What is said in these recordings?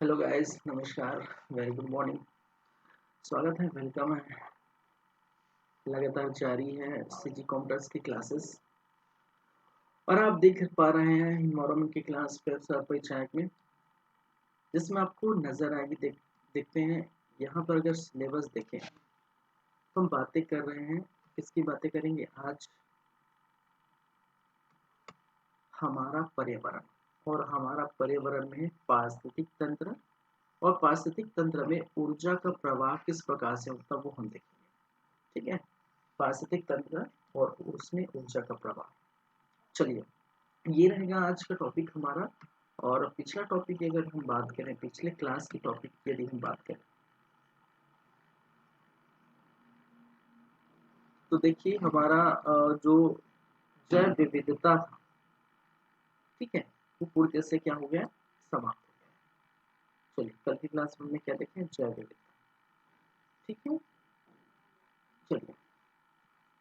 Hello guys, नमस्कार, very good morning. स्वागत है, वेलकम है। लगातार जारी है सीजी कंप्यूटर्स की क्लासेस और आप देख पा रहे हैं इन्वायरमेंट की क्लास फिर परिचायक में, जिसमें आपको नजर आएगी। देखते हैं यहाँ पर। अगर सिलेबस देखें तो हम बातें कर रहे हैं, किसकी बातें करेंगे आज? हमारा पर्यावरण। और हमारा पर्यावरण में पारिस्थितिक तंत्र, और पारिस्थितिक तंत्र में ऊर्जा का प्रवाह किस प्रकार से होता है वो हम देखेंगे। ठीक है, पारिस्थितिक तंत्र और उसमें ऊर्जा का प्रवाह। चलिए, ये रहेगा आज का टॉपिक हमारा। और पिछला टॉपिक अगर हम बात करें, पिछले क्लास की टॉपिक यदि हम बात करें तो देखिए हमारा जो जैव विविधता था, ठीक है, वो पूरी तरह से क्या हो गया, समाप्त हो गया। चलिए, कल की क्लास में हमने क्या देखे, जैव विविधता। ठीक है, चलिए,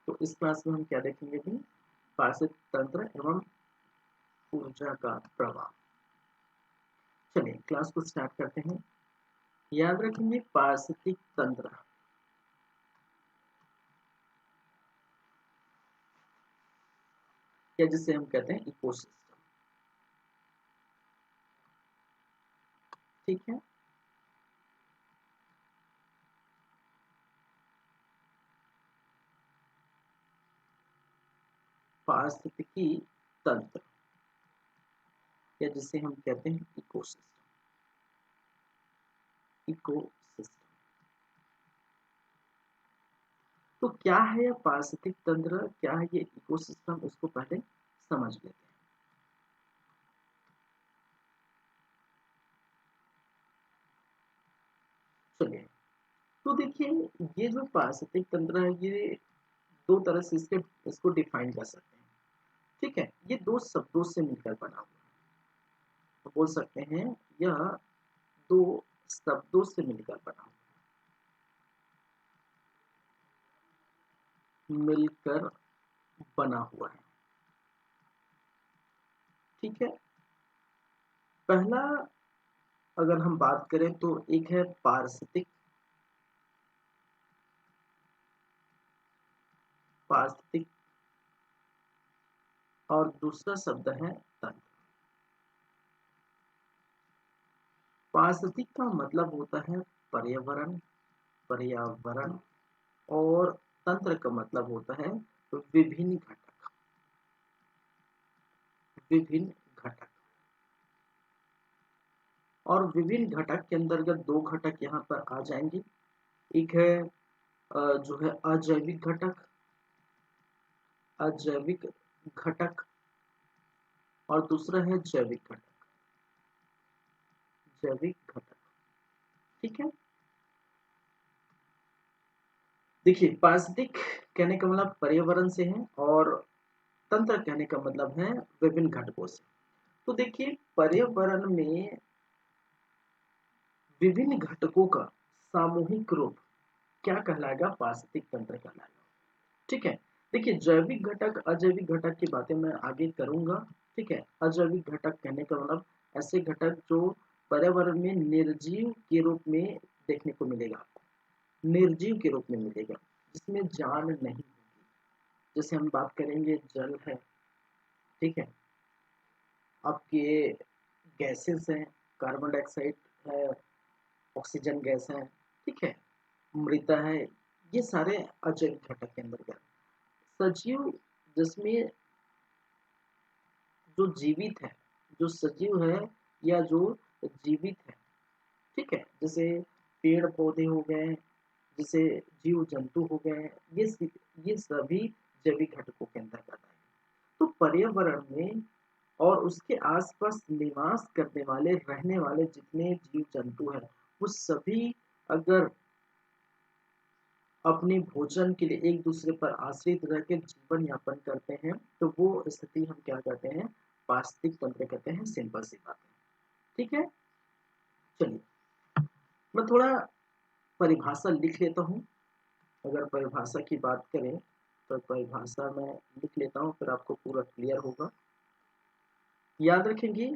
तो इस क्लास में हम क्या देखेंगे भी, पारिस्थितिक तंत्र एवं ऊर्जा का प्रवाह। चलिए, क्लास को स्टार्ट करते हैं। याद रखेंगे पारिस्थितिक तंत्र, या जिसे हम कहते हैं इकोसिस्टम। ठीक है, पारिस्थितिकी तंत्र, या जिसे हम कहते हैं इकोसिस्टम। इकोसिस्टम तो क्या है यह पारिस्थितिक तंत्र, क्या है ये इकोसिस्टम, उसको पहले समझ लेते हैं। चलिए, तो देखिए, ये जो पारिस्थितिक तंत्र है, ये दो तरह से इसको डिफाइन कर सकते हैं। ठीक है, ये दो शब्दों से मिलकर बना हुआ है। तो बोल सकते हैं यह दो शब्दों से मिलकर बना हुआ है, मिलकर बना हुआ है। ठीक है, पहला अगर हम बात करें तो एक है पारिस्थितिक, पारिस्थितिक, और दूसरा शब्द है तंत्र। पारिस्थितिक का मतलब होता है पर्यावरण, पर्यावरण, और तंत्र का मतलब होता है विभिन्न घटक, विभिन्न घटक। और विभिन्न घटक के अंतर्गत दो घटक यहाँ पर आ जाएंगे। एक है जो है अजैविक घटक, अजैविक घटक, और दूसरा है जैविक घटक, जैविक घटक। ठीक है, देखिए, पारिस्थितिक कहने का मतलब पर्यावरण से है, और तंत्र कहने का मतलब है विभिन्न घटकों से। तो देखिए, पर्यावरण में विभिन्न घटकों का सामूहिक रूप क्या कहलाएगा, पारिस्थितिक तंत्र कहलाएगा। ठीक है, देखिए, जैविक घटक अजैविक घटक की बातें मैं आगे करूंगा। ठीक है, अजैविक घटक कहने का मतलब ऐसे घटक जो पर्यावरण में निर्जीव के रूप में देखने को मिलेगा आपको, निर्जीव के रूप में मिलेगा, जिसमें जान नहीं होगी। जैसे हम बात करेंगे, जल है, ठीक है, आपके गैसेस हैं, कार्बन डाइऑक्साइड है, ऑक्सीजन गैस है, ठीक है, मृदा है, ये सारे अजैविक घटक के अंदर गए। सजीव, जिसमें जो जीवित है, जो सजीव है, या जो जीवित है, ठीक है, जैसे पेड़ पौधे हो गए, जैसे जीव जंतु हो गए, ये सभी जैविक घटकों के अंतर्गत आए। तो पर्यावरण में और उसके आसपास निवास करने वाले, रहने वाले जितने जीव जंतु हैं, वो सभी अगर अपने भोजन के लिए एक दूसरे पर आश्रित रह के जीवन यापन करते हैं, तो वो स्थिति हम क्या कहते हैं, पारिस्थितिक तंत्र कहते हैं। सिंपल सी बात है। ठीक है, चलिए, मैं थोड़ा परिभाषा लिख लेता हूँ। अगर परिभाषा की बात करें तो परिभाषा में लिख लेता हूँ, फिर आपको पूरा क्लियर होगा। याद रखेंगे,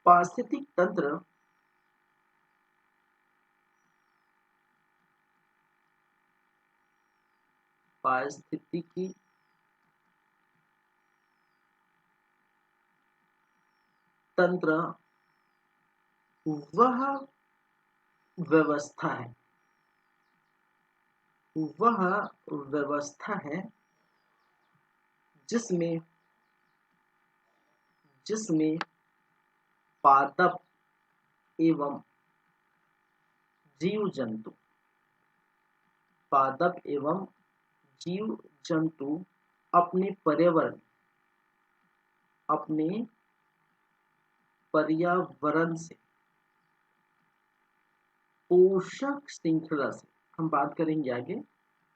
पारिस्थितिक तंत्र पारिस्थितिकी तंत्र वह व्यवस्था है, वह व्यवस्था है जिसमें जिसमें पादप एवं जीव जंतु, पादप एवं जीव जंतु अपने पर्यावरण से, पोषक श्रृंखला से, हम बात करेंगे आगे,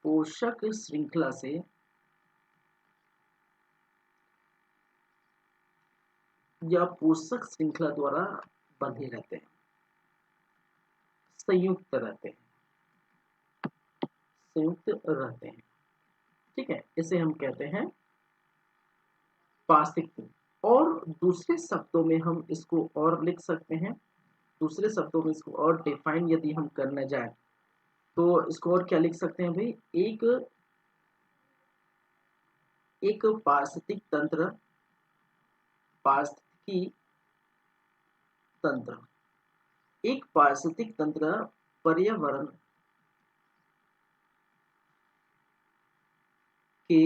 पोषक श्रृंखला से या पोषक श्रृंखला द्वारा बंधे रहते हैं, संयुक्त रहते हैं, संयुक्त रहते हैं। ठीक है, इसे हम कहते हैं पारिस्थितिकी। और दूसरे शब्दों में हम इसको और लिख सकते हैं, दूसरे शब्दों में इसको और डिफाइन यदि हम करने जाए तो इसको और क्या लिख सकते हैं भाई, एक पारिस्थितिक तंत्र, पारिस्थितिकी तंत्र, एक पारिस्थितिक तंत्र पर्यावरण के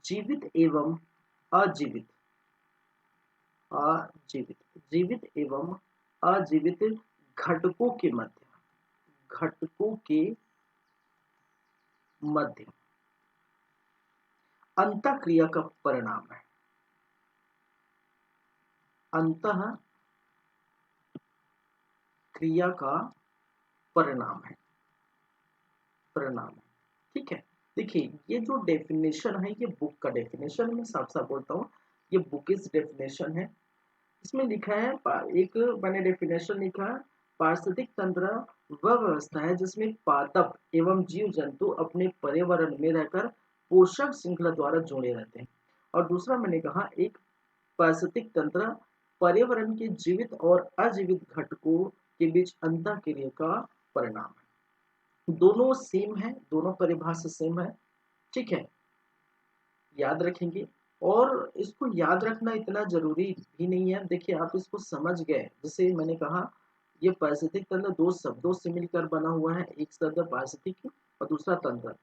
जीवित एवं अजीवित, जीवित एवं अजीवित घटकों के मध्य अंतःक्रिया का परिणाम है, अंतः क्रिया का परिणाम है, ठीक है। देखिए ये जो डेफिनेशन है, ये बुक का डेफिनेशन, मैं साफ साफ बोलता हूँ, ये बुक इस डेफिनेशन है। इसमें लिखा है, एक मैंने डेफिनेशन लिखा है, पारिस्थितिक तंत्र वह व्यवस्था है जिसमें पादप एवं जीव जंतु अपने पर्यावरण में रहकर पोषक श्रृंखला द्वारा जुड़े रहते हैं। और दूसरा मैंने कहा, एक पारिस्थितिक तंत्र पर्यावरण के जीवित और अजीवित घटकों के बीच अंतःक्रिया का परिणाम है। दोनों सेम है, दोनों परिभाषा सेम है, ठीक है, याद रखेंगे। और इसको याद रखना इतना जरूरी भी नहीं है। देखिए आप इसको समझ गए, जैसे मैंने कहा ये पारिस्थितिक तंत्र दो शब्दों से मिलकर बना हुआ है, एक शब्द पारिस्थितिक और दूसरा तंत्र,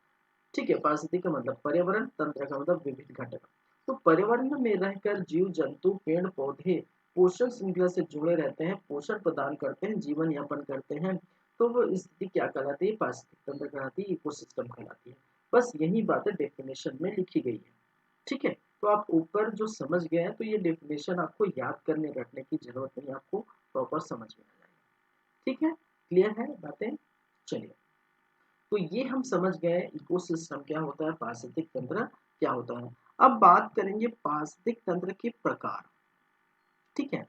ठीक है। पारिस्थितिक का मतलब पर्यावरण, तंत्र का मतलब विभिन्न घटक। तो पर्यावरण में रहकर जीव जंतु पेड़ पौधे पोषण श्रृंखला से जुड़े रहते हैं, पोषण प्रदान करते हैं, जीवन यापन करते हैं, तो वो स्थिति क्या कहलाती है, पारिस्थितिक तंत्र कहलाती है, इकोसिस्टम कहलाती है। बस यही बातें डेफिनेशन में लिखी गई है, ठीक है। तो आप ऊपर जो समझ गए हैं, तो ये डेफिनेशन आपको याद करने रखने की जरूरत नहीं, आपको प्रॉपर समझ में आ जाएगा, ठीक है। क्लियर है बातें? चलिए, तो ये हम समझ गए इकोसिस्टम क्या होता है, पारिस्थितिक तंत्र क्या होता है। अब बात करेंगे पारिस्थितिक तंत्र के प्रकार, ठीक है।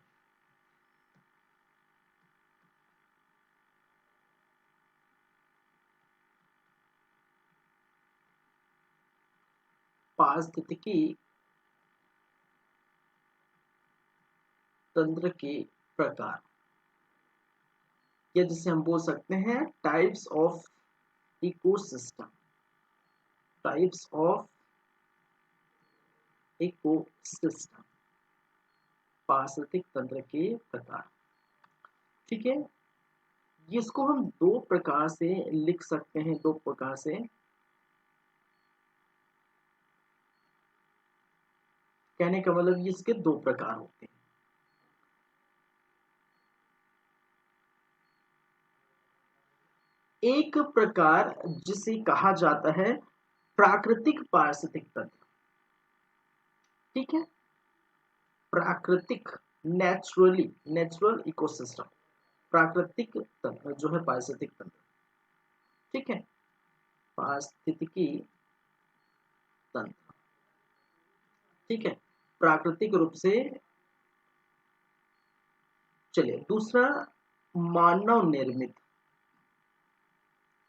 पारिस्थितिकी तंत्र के प्रकार, या जिसे हम बोल सकते हैं types of ecosystem, types of ecosystem, पारिस्थितिक तंत्र के प्रकार, ठीक है। इसको हम दो प्रकार से लिख सकते हैं, दो प्रकार से, कहने का मतलब इसके दो प्रकार होते हैं। एक प्रकार जिसे कहा जाता है प्राकृतिक पारिस्थितिक तंत्र, ठीक है, प्राकृतिक, नेचुरल इकोसिस्टम, प्राकृतिक तंत्र जो है पारिस्थितिक तंत्र, ठीक है, पारिस्थितिकी तंत्र, ठीक है, प्राकृतिक रूप से। चलिए दूसरा, मानव निर्मित,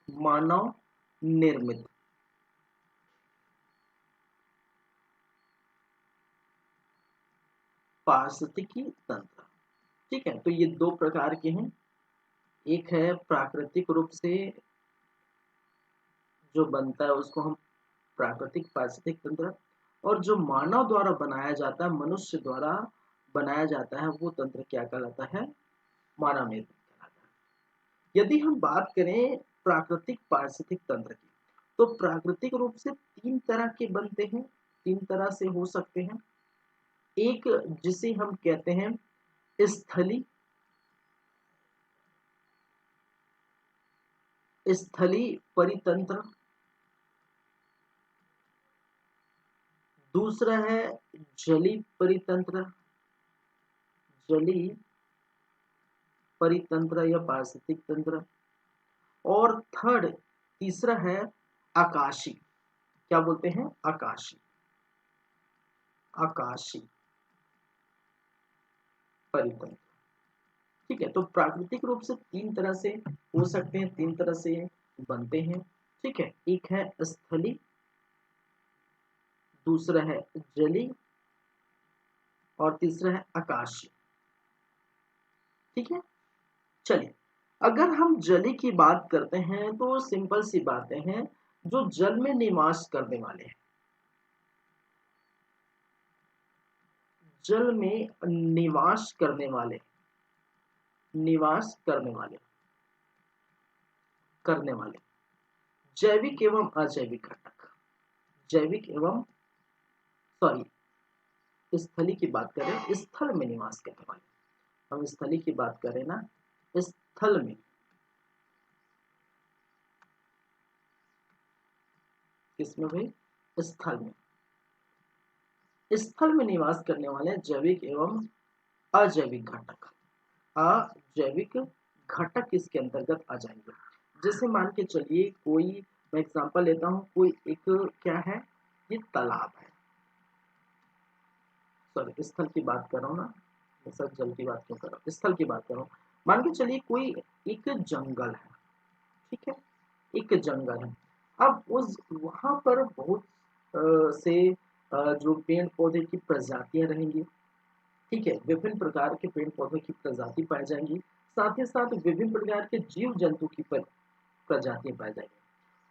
मानव निर्मित, पारिस्थितिकी तंत्र, ठीक है। तो ये दो प्रकार के हैं, एक है प्राकृतिक रूप से जो बनता है उसको हम प्राकृतिक पारिस्थितिक तंत्र, और जो मानव द्वारा बनाया जाता है, मनुष्य द्वारा बनाया जाता है, वो तंत्र क्या कहलाता है? मानव निर्मित कहलाता है। यदि हम बात करें प्राकृतिक पारिस्थितिक तंत्र की, तो प्राकृतिक रूप से तीन तरह के बनते हैं, तीन तरह से हो सकते हैं। एक जिसे हम कहते हैं स्थली, स्थली परितंत्र। दूसरा है जली परितंत्र, जली परितंत्र या पारिस्थितिक तंत्र। और थर्ड तीसरा है आकाशी। क्या बोलते हैं? आकाशी, आकाशी परितंत्र। ठीक है, तो प्राकृतिक रूप से तीन तरह से हो सकते हैं, तीन तरह से बनते हैं। ठीक है, एक है स्थली, दूसरा है जली, और तीसरा है आकाशी। ठीक है, चलिए, अगर हम जली की बात करते हैं तो सिंपल सी बातें हैं, जो जल में निवास करने वाले हैं, जल में निवास करने वाले, निवास करने वाले जैविक एवं अजैविक घटक, जैविक एवं, सॉरी, स्थली की बात करें, स्थल में निवास करने वाले, हम स्थली की बात करें ना, स्थल में, किसमें भाई? स्थल में, स्थल में निवास करने वाले जैविक एवं अजैविक घटक, अजैविक घटक इसके अंतर्गत आ जाएंगे। जैसे मान के चलिए, कोई, मैं एग्जांपल लेता हूँ, कोई एक, क्या है, ये तालाब है, सॉरी स्थल की बात कर रहा हूँ ना, मैं सब जल की बात क्यों कर रहा हूँ, स्थल की बात कर रहा हूँ। मान के चलिए कोई एक जंगल है, ठीक है, एक जंगल है। अब उस वहां पर बहुत से जो पेड़ पौधे की प्रजातियां रहेंगी। ठीक है, विभिन्न प्रकार के पेड़ पौधों की प्रजाति पाई जाएंगी, साथ ही साथ विभिन्न प्रकार के जीव जंतु की प्रजातियां पाई जाएंगी।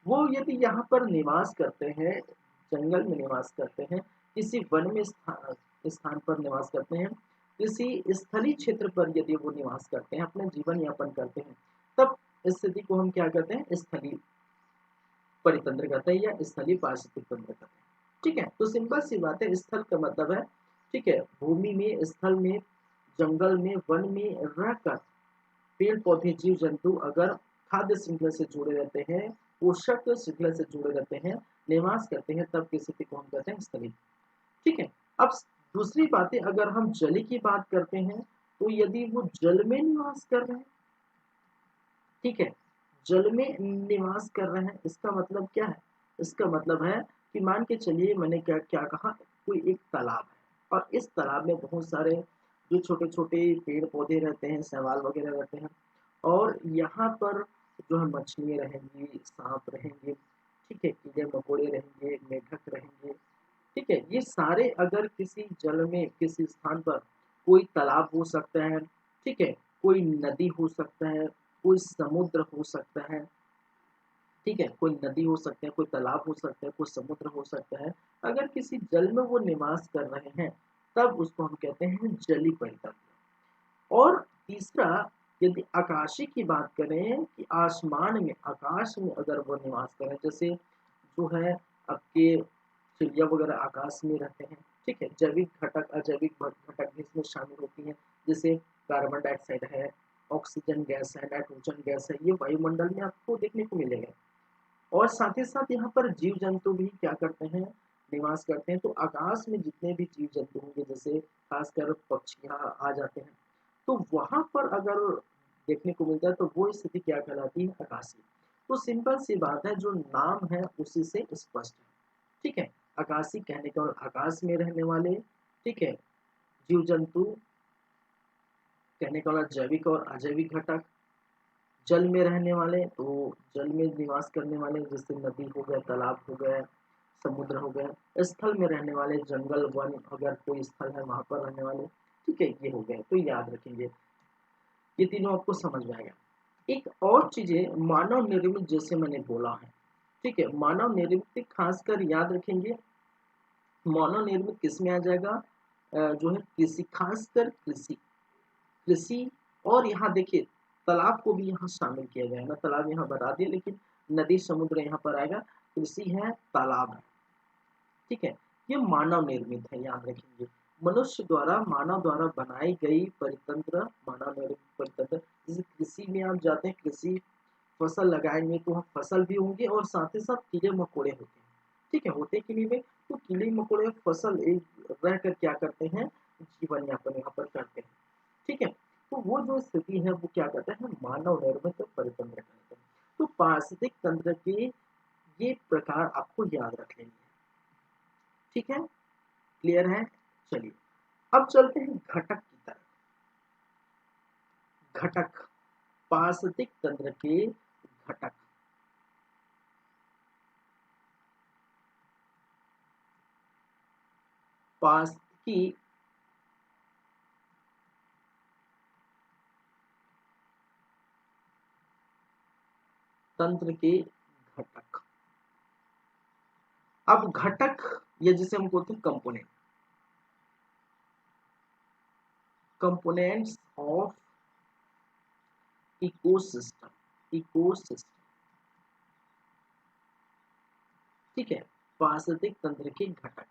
वो यदि यहाँ पर निवास करते हैं, जंगल में निवास करते हैं, किसी वन में स्थान पर निवास करते हैं, किसी स्थलीय क्षेत्र पर यदि वो निवास करते हैं, अपना जीवन यापन करते हैं, तब इस स्थिति को हम क्या कहते हैं? स्थलीय परितंत्र कहते हैं, या स्थलीय पारिस्थितिक तंत्र कहते हैं। ठीक है, तो सिंपल सी बात है, स्थल का मतलब है, ठीक है, भूमि में, स्थल में, जंगल में, वन में रहकर पेड़ पौधे जीव जंतु अगर खाद्य श्रृंखला से जुड़े रहते हैं, पोषक श्रृंखला से जुड़े रहते हैं, निवास करते हैं, तब की स्थिति को हम कहते हैं स्थलीय। ठीक है, अब दूसरी बातें अगर हम जल की बात करते हैं, तो यदि वो जल में निवास कर रहे हैं, ठीक है, जल में निवास कर रहे हैं, इसका मतलब क्या है? इसका मतलब है कि मान के चलिए, मैंने क्या क्या कहा, कोई एक तालाब है, और इस तालाब में बहुत सारे जो छोटे छोटे पेड़ पौधे रहते हैं, शैवाल वगैरह रहते हैं, और यहाँ पर जो है मछलियाँ रहेंगी, सांप रहेंगे, ठीक है, कीड़े मकोड़े रहेंगे, मेढक रहेंगे। ठीक है, ये सारे अगर किसी जल में, किसी स्थान पर, कोई तालाब हो सकता है, ठीक है, कोई नदी हो सकता है, कोई समुद्र हो सकता है, ठीक है, कोई नदी हो सकता है, कोई तालाब हो सकता है, कोई समुद्र हो सकता है, अगर किसी जल में वो निवास कर रहे हैं, तब उसको हम कहते हैं जलीय परितंत्र। और तीसरा, यदि आकाशी की बात करें, कि आसमान में, आकाश में अगर वो निवास करें, जैसे जो है आपके चिड़िया वगैरह आकाश में रहते हैं, ठीक है, जैविक घटक अजैविक घटक भी इसमें शामिल होती हैं, जैसे कार्बन डाइऑक्साइड है, ऑक्सीजन गैस है, नाइट्रोजन गैस है, ये वायुमंडल में आपको देखने को मिलेगा। और साथ ही साथ यहाँ पर जीव जंतु भी क्या करते हैं? निवास करते हैं। तो आकाश में जितने भी जीव जंतु होंगे, जैसे खासकर पक्षियाँ आ जाते हैं, तो वहां पर अगर देखने को मिलता है, तो वो स्थिति क्या कहलाती है? आकाशीय। तो सिंपल सी बात है, जो नाम है उसी से स्पष्ट है। ठीक है, आकाशीय कहने का और आकाश में रहने वाले, ठीक है, जीव जंतु कहने का वाला जैविक और अजैविक घटक, जल में रहने वाले, तो जल में निवास करने वाले, जैसे नदी हो गया, तालाब हो गया, समुद्र हो गया, स्थल में रहने वाले, जंगल वन अगर कोई स्थल है वहां पर रहने वाले, ठीक है, ये हो गया। तो याद रखेंगे, ये तीनों आपको समझ में आएगा। एक और चीजें मानव निर्मित, जैसे मैंने बोला है, ठीक है। मानव निर्मित खासकर याद रखेंगे, मानव निर्मित किस में आ जाएगा, जो है कृषि, खासकर कृषि, कृषि। और यहाँ देखिए तालाब को भी यहाँ शामिल किया गया है, मैं तालाब यहाँ बता दिया लेकिन नदी समुद्र यहाँ पर आएगा, कृषि है, तालाब है, ठीक है। ये मानव निर्मित है, याद रखेंगे, मनुष्य द्वारा, मानव द्वारा बनाई गई परितंत्र, मानव निर्मित परितंत्र। जैसे कृषि में आप जाते हैं, कृषि फसल लगाएंगे तो वहाँ फसल भी होंगे और साथ ही साथ कीड़े मकोड़े होते हैं, ठीक है, होते कि नहीं भाई। तो कीड़े मकोड़े फसल एक रह कर क्या करते हैं, जीवन यापन यहाँ पर करते हैं, ठीक है। तो वो जो स्थिति है वो क्या कहते हैं, मानव निर्मित परितंत्र कहते हैं। तो पारिस्थितिक तंत्र के ये प्रकार आपको याद रख लेंगे, ठीक है, क्लियर है। चलिए अब चलते हैं घटक की तरफ। घटक, पारिस्थितिक तंत्र के घटक। पारिस्थितिकी तंत्र के घटक। अब घटक या जिसे हम बोलते हैं component, components of ecosystem, ecosystem, ठीक है, पारिस्थितिक तंत्र के घटक।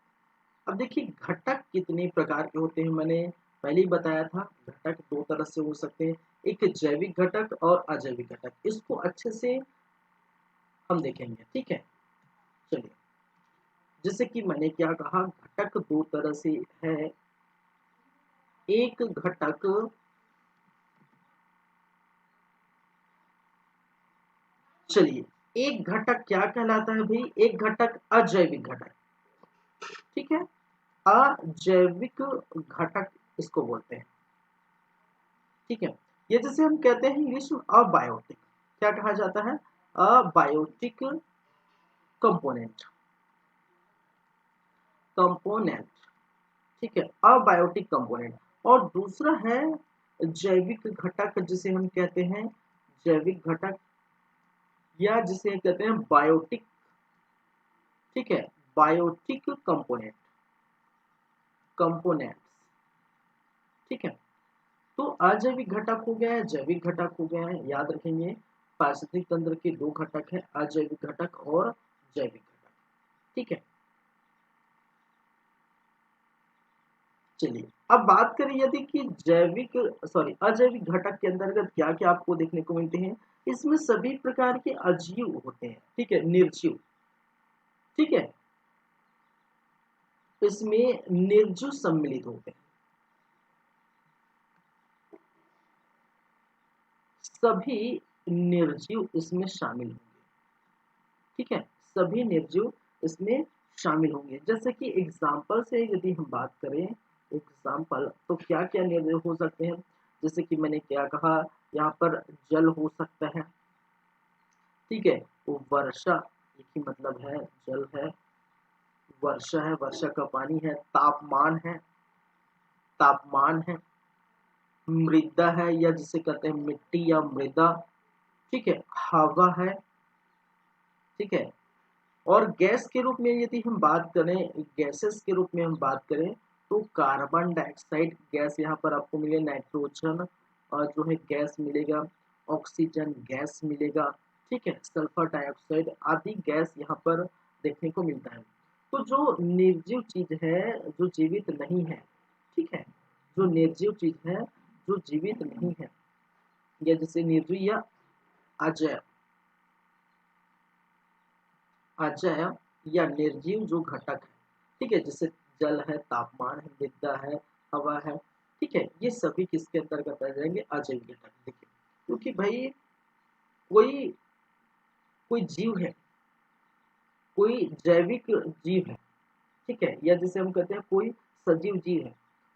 अब देखिए घटक कितने प्रकार के होते हैं, मैंने पहले ही बताया था, घटक दो तरह से हो सकते हैं, एक जैविक घटक और अजैविक घटक। इसको अच्छे से हम देखेंगे, ठीक है। चलिए, जैसे कि मैंने क्या कहा, घटक दो तरह से है। एक घटक, चलिए, एक घटक क्या कहलाता है भाई, एक घटक अजैविक घटक, ठीक है, अजैविक घटक इसको बोलते हैं, ठीक है। ये जैसे हम कहते हैं इंग्लिश में अबायोटिक, क्या कहा जाता है, अबायोटिक कंपोनेंट, कंपोनेंट, ठीक है, अबायोटिक कंपोनेंट। और दूसरा है जैविक घटक, जिसे हम कहते हैं जैविक घटक, या जिसे कहते हैं बायोटिक, ठीक है, बायोटिक कंपोनेंट, कंपोनेंट्स, ठीक है। तो अजैविक घटक हो गया है, जैविक घटक हो गया है, याद रखेंगे। पारिस्थितिक तंत्र के दो घटक है, अजैविक घटक और जैविक घटक, ठीक है। चलिए अब बात करें यदि कि जैविक, सॉरी, अजैविक घटक के अंतर्गत क्या क्या आपको देखने को मिलते हैं। इसमें सभी प्रकार के अजीव होते हैं, ठीक है, निर्जीव, ठीक है, इसमें निर्जीव सम्मिलित होते हैं, सभी निर्जीव इसमें शामिल होंगे, ठीक है, सभी निर्जीव इसमें शामिल होंगे। जैसे कि एग्जाम्पल से यदि हम बात करें, एग्जाम्पल तो क्या क्या निर्जीव हो सकते हैं, जैसे कि मैंने क्या कहा, यहाँ पर जल हो सकता है, ठीक है, वो वर्षा, एक ही मतलब है, जल है, वर्षा है, वर्षा का पानी है, तापमान है, तापमान है, मृदा है या जिसे कहते हैं मिट्टी या मृदा, ठीक है, हवा है, ठीक है। और गैस के रूप में यदि हम बात करें, गैसेस के रूप में हम बात करें, तो कार्बन डाइऑक्साइड गैस यहाँ पर आपको मिलेगा, नाइट्रोजन और जो है गैस मिलेगा, ऑक्सीजन गैस मिलेगा, ठीक है, सल्फर डाइऑक्साइड आदि गैस यहाँ पर देखने को मिलता है। तो जो निर्जीव चीज है, जो जीवित नहीं है, ठीक है, जो निर्जीव चीज है, जो जीवित नहीं है, या जैसे निर्जीव या अजैव, अजैव या निर्जीव जो घटक है, ठीक है, जैसे जल है, तापमान है, मृदा है, हवा है, ठीक है, ये सभी किसके अंतर्गत आ जाएंगे, अजैव घटक। देखिए क्योंकि भाई कोई कोई जीव है, कोई जैविक जीव है, ठीक है, या जिसे हम कहते हैं कोई सजीव जीव है,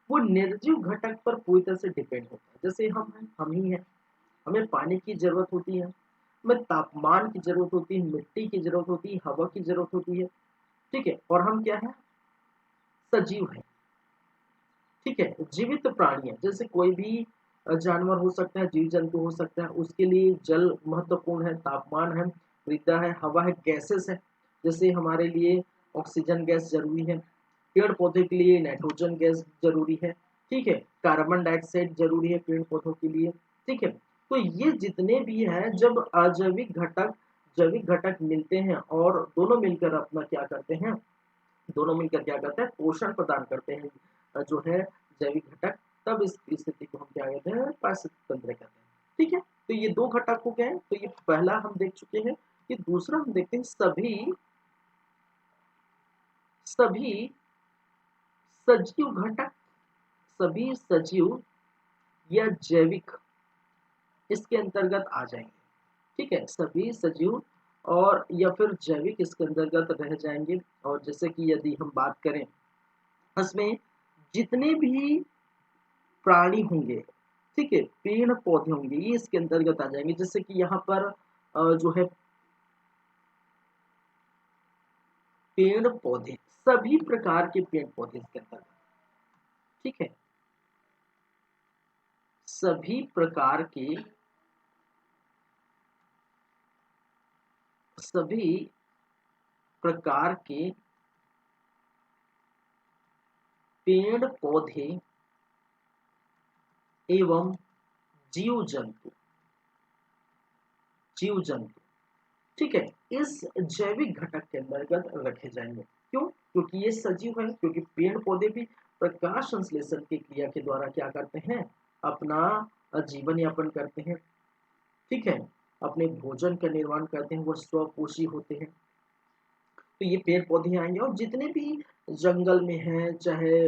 वो निर्जीव घटक पर पूरी तरह से डिपेंड होता है। जैसे हम हैं, हम ही हैं, हमें पानी की जरूरत होती है, हमें तापमान की जरूरत होती है, मिट्टी की जरूरत होती है, हवा की जरूरत होती है, ठीक है, और हम क्या है, सजीव है, ठीक है, जीवित प्राणी है। जैसे कोई भी जानवर हो सकता है, जीव जंतु हो सकता है, उसके लिए जल महत्वपूर्ण है, तापमान है, मृदा है, हवा है, गैसेस है, जैसे हमारे लिए ऑक्सीजन गैस जरूरी है, पेड़ पौधे के लिए नाइट्रोजन गैस जरूरी है, ठीक है, कार्बन डाइऑक्साइड जरूरी है पेड़ पौधों के लिए, ठीक है। तो ये जितने भी हैं, जब अजैविक घटक जैविक घटक मिलते हैं और दोनों मिलकर अपना क्या करते हैं, दोनों मिलकर क्या करते हैं, पोषण प्रदान करते हैं, जो है जैविक घटक, तब इस स्थिति को हम क्या कहते हैं, पारिस्थितिक तंत्र कहते हैं, ठीक है। तो ये दो घटक हो गए, तो ये पहला हम देख चुके हैं। ये दूसरा हम देखते हैं, सभी सभी सजीव घटक, सभी सजीव या जैविक इसके अंतर्गत आ जाएंगे, ठीक है, सभी सजीव और या फिर जैविक इसके अंतर्गत रह जाएंगे। और जैसे कि यदि हम बात करें, इसमें जितने भी प्राणी होंगे, ठीक है, पेड़ पौधे होंगे, ये इसके अंतर्गत आ जाएंगे। जैसे कि यहाँ पर जो है पेड़ पौधे, सभी प्रकार के पेड़ पौधे इसके अंतर्गत, ठीक है, सभी प्रकार के, सभी प्रकार के पेड़ पौधे एवं जीव जंतु, जीव जंतु, ठीक है, इस जैविक घटक के अंतर्गत रखे जाएंगे। क्यों? क्योंकि ये सजीव है, क्योंकि पेड़ पौधे भी प्रकाश संश्लेषण की क्रिया के द्वारा क्या करते हैं, अपना जीवन यापन करते हैं, ठीक है, अपने भोजन का निर्माण करते हैं, वो स्वपोषी होते हैं। तो ये पेड़ पौधे आएंगे, और जितने भी जंगल में हैं, चाहे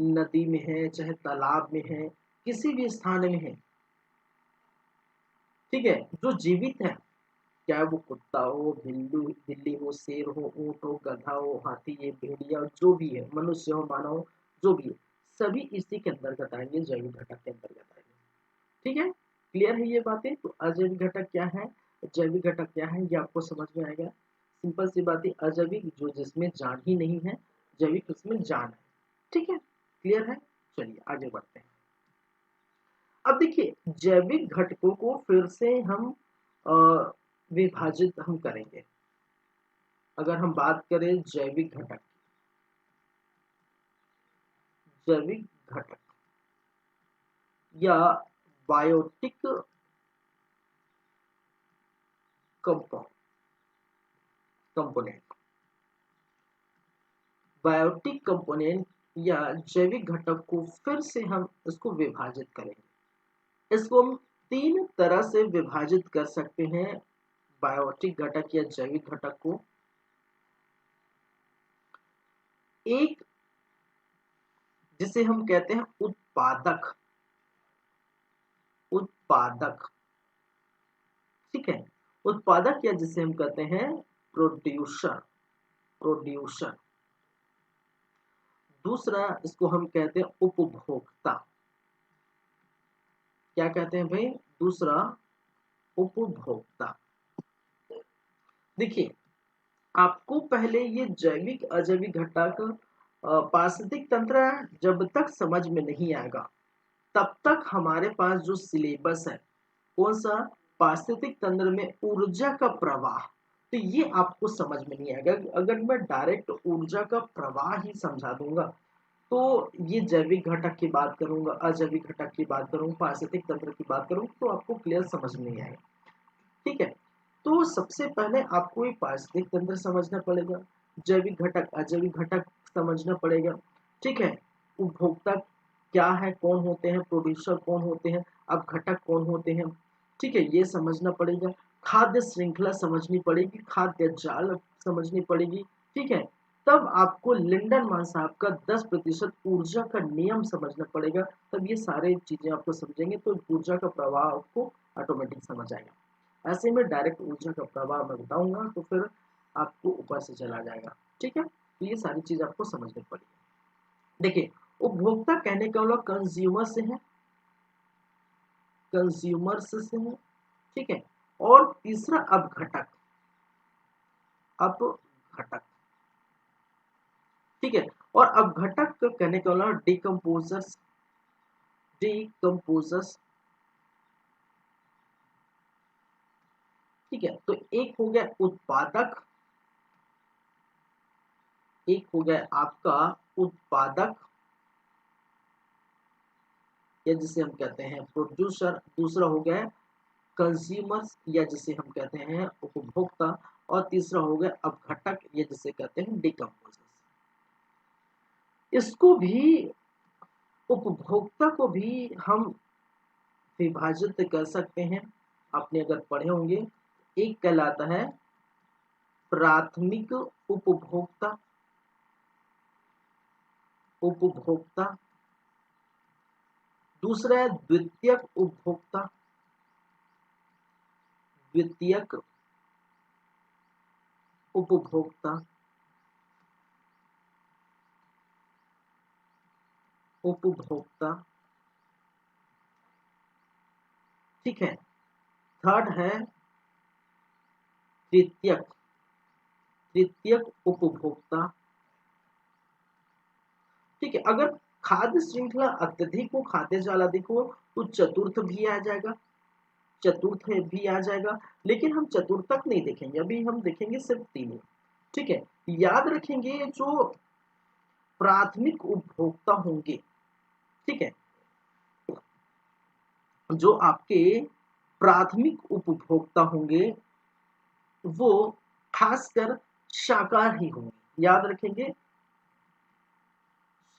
नदी में है, चाहे तालाब में है, किसी भी स्थान में है, ठीक है, जो जीवित है, चाहे वो कुत्ता हो, बिल्ली हो, शेर हो, ऊंट हो, गधा हो, हाथी है, भेड़िया, जो भी है, मनुष्य हो, मानव हो, जो भी है, सभी इसी के अंतर्गत आएंगे, जैविक घटक के अंतर्गत आएंगे, ठीक है। क्लियर है ये बातें? तो अजैविक घटक क्या है, जैविक घटक क्या है, ये आपको समझ में आएगा। सिंपल सी बात है, अजैविक जो जिसमें जान ही नहीं है, जैविक उसमें जान है, ठीक है, क्लियर है। चलिए आगे बढ़ते हैं। अब देखिए, जैविक घटकों को फिर से हम विभाजित हम करेंगे। अगर हम बात करें जैविक घटक, जैविक घटक या biotic compound, component, biotic component या जैविक घटक को फिर से हम इसको विभाजित करेंगे। इसको हम तीन तरह से विभाजित कर सकते हैं, बायोटिक घटक या जैविक घटक को। एक जिसे हम कहते हैं उत्पादक, उत्पादक, ठीक है, उत्पादक, या जिसे हम कहते हैं प्रोड्यूसर, प्रोड्यूसर। दूसरा इसको हम कहते हैं उपभोक्ता, क्या कहते हैं भाई, दूसरा उपभोक्ता। देखिए, आपको पहले ये जैविक अजैविक घटक पारिस्थितिक तंत्र जब तक समझ में नहीं आएगा, तब तक हमारे पास जो सिलेबस है, कौन सा, पारिस्थितिक तंत्र में ऊर्जा का प्रवाह, तो ये आपको समझ में नहीं आएगा। अगर मैं डायरेक्ट ऊर्जा का प्रवाह ही समझा दूंगा, तो ये जैविक घटक की बात करूंगा, अजैविक घटक की बात करूंगा, पारिस्थितिक तंत्र की बात करूँ, तो आपको क्लियर समझ में नहीं आएगा, ठीक है। तो सबसे पहले आपको ये पारिस्थितिक तंत्र समझना पड़ेगा, जैविक घटक अजैविक घटक समझना पड़ेगा, ठीक है। उपभोक्ता क्या है, कौन होते हैं, प्रोड्यूसर कौन होते हैं, अब घटक कौन होते हैं, ठीक है, ये समझना पड़ेगा। खाद्य श्रृंखला समझनी पड़ेगी, खाद्य जाल समझनी पड़ेगी, ठीक है। तब आपको लिंडनमान साहब का 10% ऊर्जा का नियम समझना पड़ेगा, तब ये सारे चीजें आपको समझेंगे, तो ऊर्जा का प्रवाह आपको ऑटोमेटिक समझ आएगा। ऐसे में डायरेक्ट ऊर्जा का प्रवाह मैं बताऊंगा, तो फिर आपको ऊपर से चला जाएगा, ठीक है। तो ये सारी चीज आपको समझनी पड़ेगी। देखिए, उपभोक्ता कहने का मतलब कंज्यूमर से है, कंज्यूमर्स से है, ठीक है। और तीसरा अपघटक, अपघटक, ठीक है। और अपघटक कहने का मतलब डिकम्पोजर्स, डिकम्पोजर्स, ठीक है, तो एक हो गया उत्पादक, एक हो गया आपका उत्पादक या जिसे हम कहते हैं प्रोड्यूसर, दूसरा हो गया कंज्यूमर्स या जिसे हम कहते हैं उपभोक्ता, और तीसरा हो गया अपघटक या जिसे कहते हैं डिकम्पोजर्स। इसको भी, उपभोक्ता को भी हम विभाजित कर सकते हैं, आपने अगर पढ़े होंगे। एक कहलाता है प्राथमिक उपभोक्ता, उपभोक्ता, दूसरा है द्वितीयक उपभोक्ता, द्वितीयक उपभोक्ता, उपभोक्ता, ठीक है। थर्ड है तृतीयक, तृतीयक उपभोक्ता, ठीक है। अगर खाद्य श्रृंखला अत्यधिक हो, खाद्य जाल अधिक हो, तो चतुर्थ भी आ जाएगा, चतुर्थ भी आ जाएगा। लेकिन हम चतुर्थ तक नहीं देखेंगे, अभी हम देखेंगे सिर्फ तीन, ठीक है। याद रखेंगे जो प्राथमिक उपभोक्ता होंगे, ठीक है, जो आपके प्राथमिक उपभोक्ता होंगे वो खासकर शाकाहारी होंगे, याद रखेंगे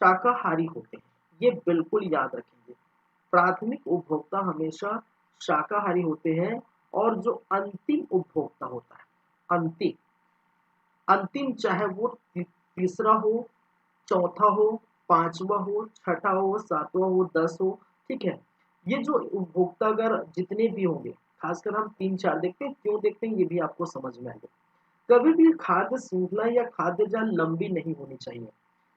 शाकाहारी होते हैं, ये बिल्कुल याद रखेंगे। प्राथमिक उपभोक्ता हमेशा शाकाहारी होते हैं, और जो अंतिम उपभोक्ता होता है, अंतिम, अंतिम चाहे वो तीसरा हो, चौथा हो, पांचवा हो, छठा हो, सातवां हो, 10 हो, ठीक है। ये जो उपभोक्ता अगर जितने भी होंगे, खासकर हम 3-4 देखते हैं, क्यों देखते हैं ये भी आपको समझ में आएगा। कभी भी खाद्य श्रृंखला या खाद्य जाल लंबी नहीं होनी चाहिए,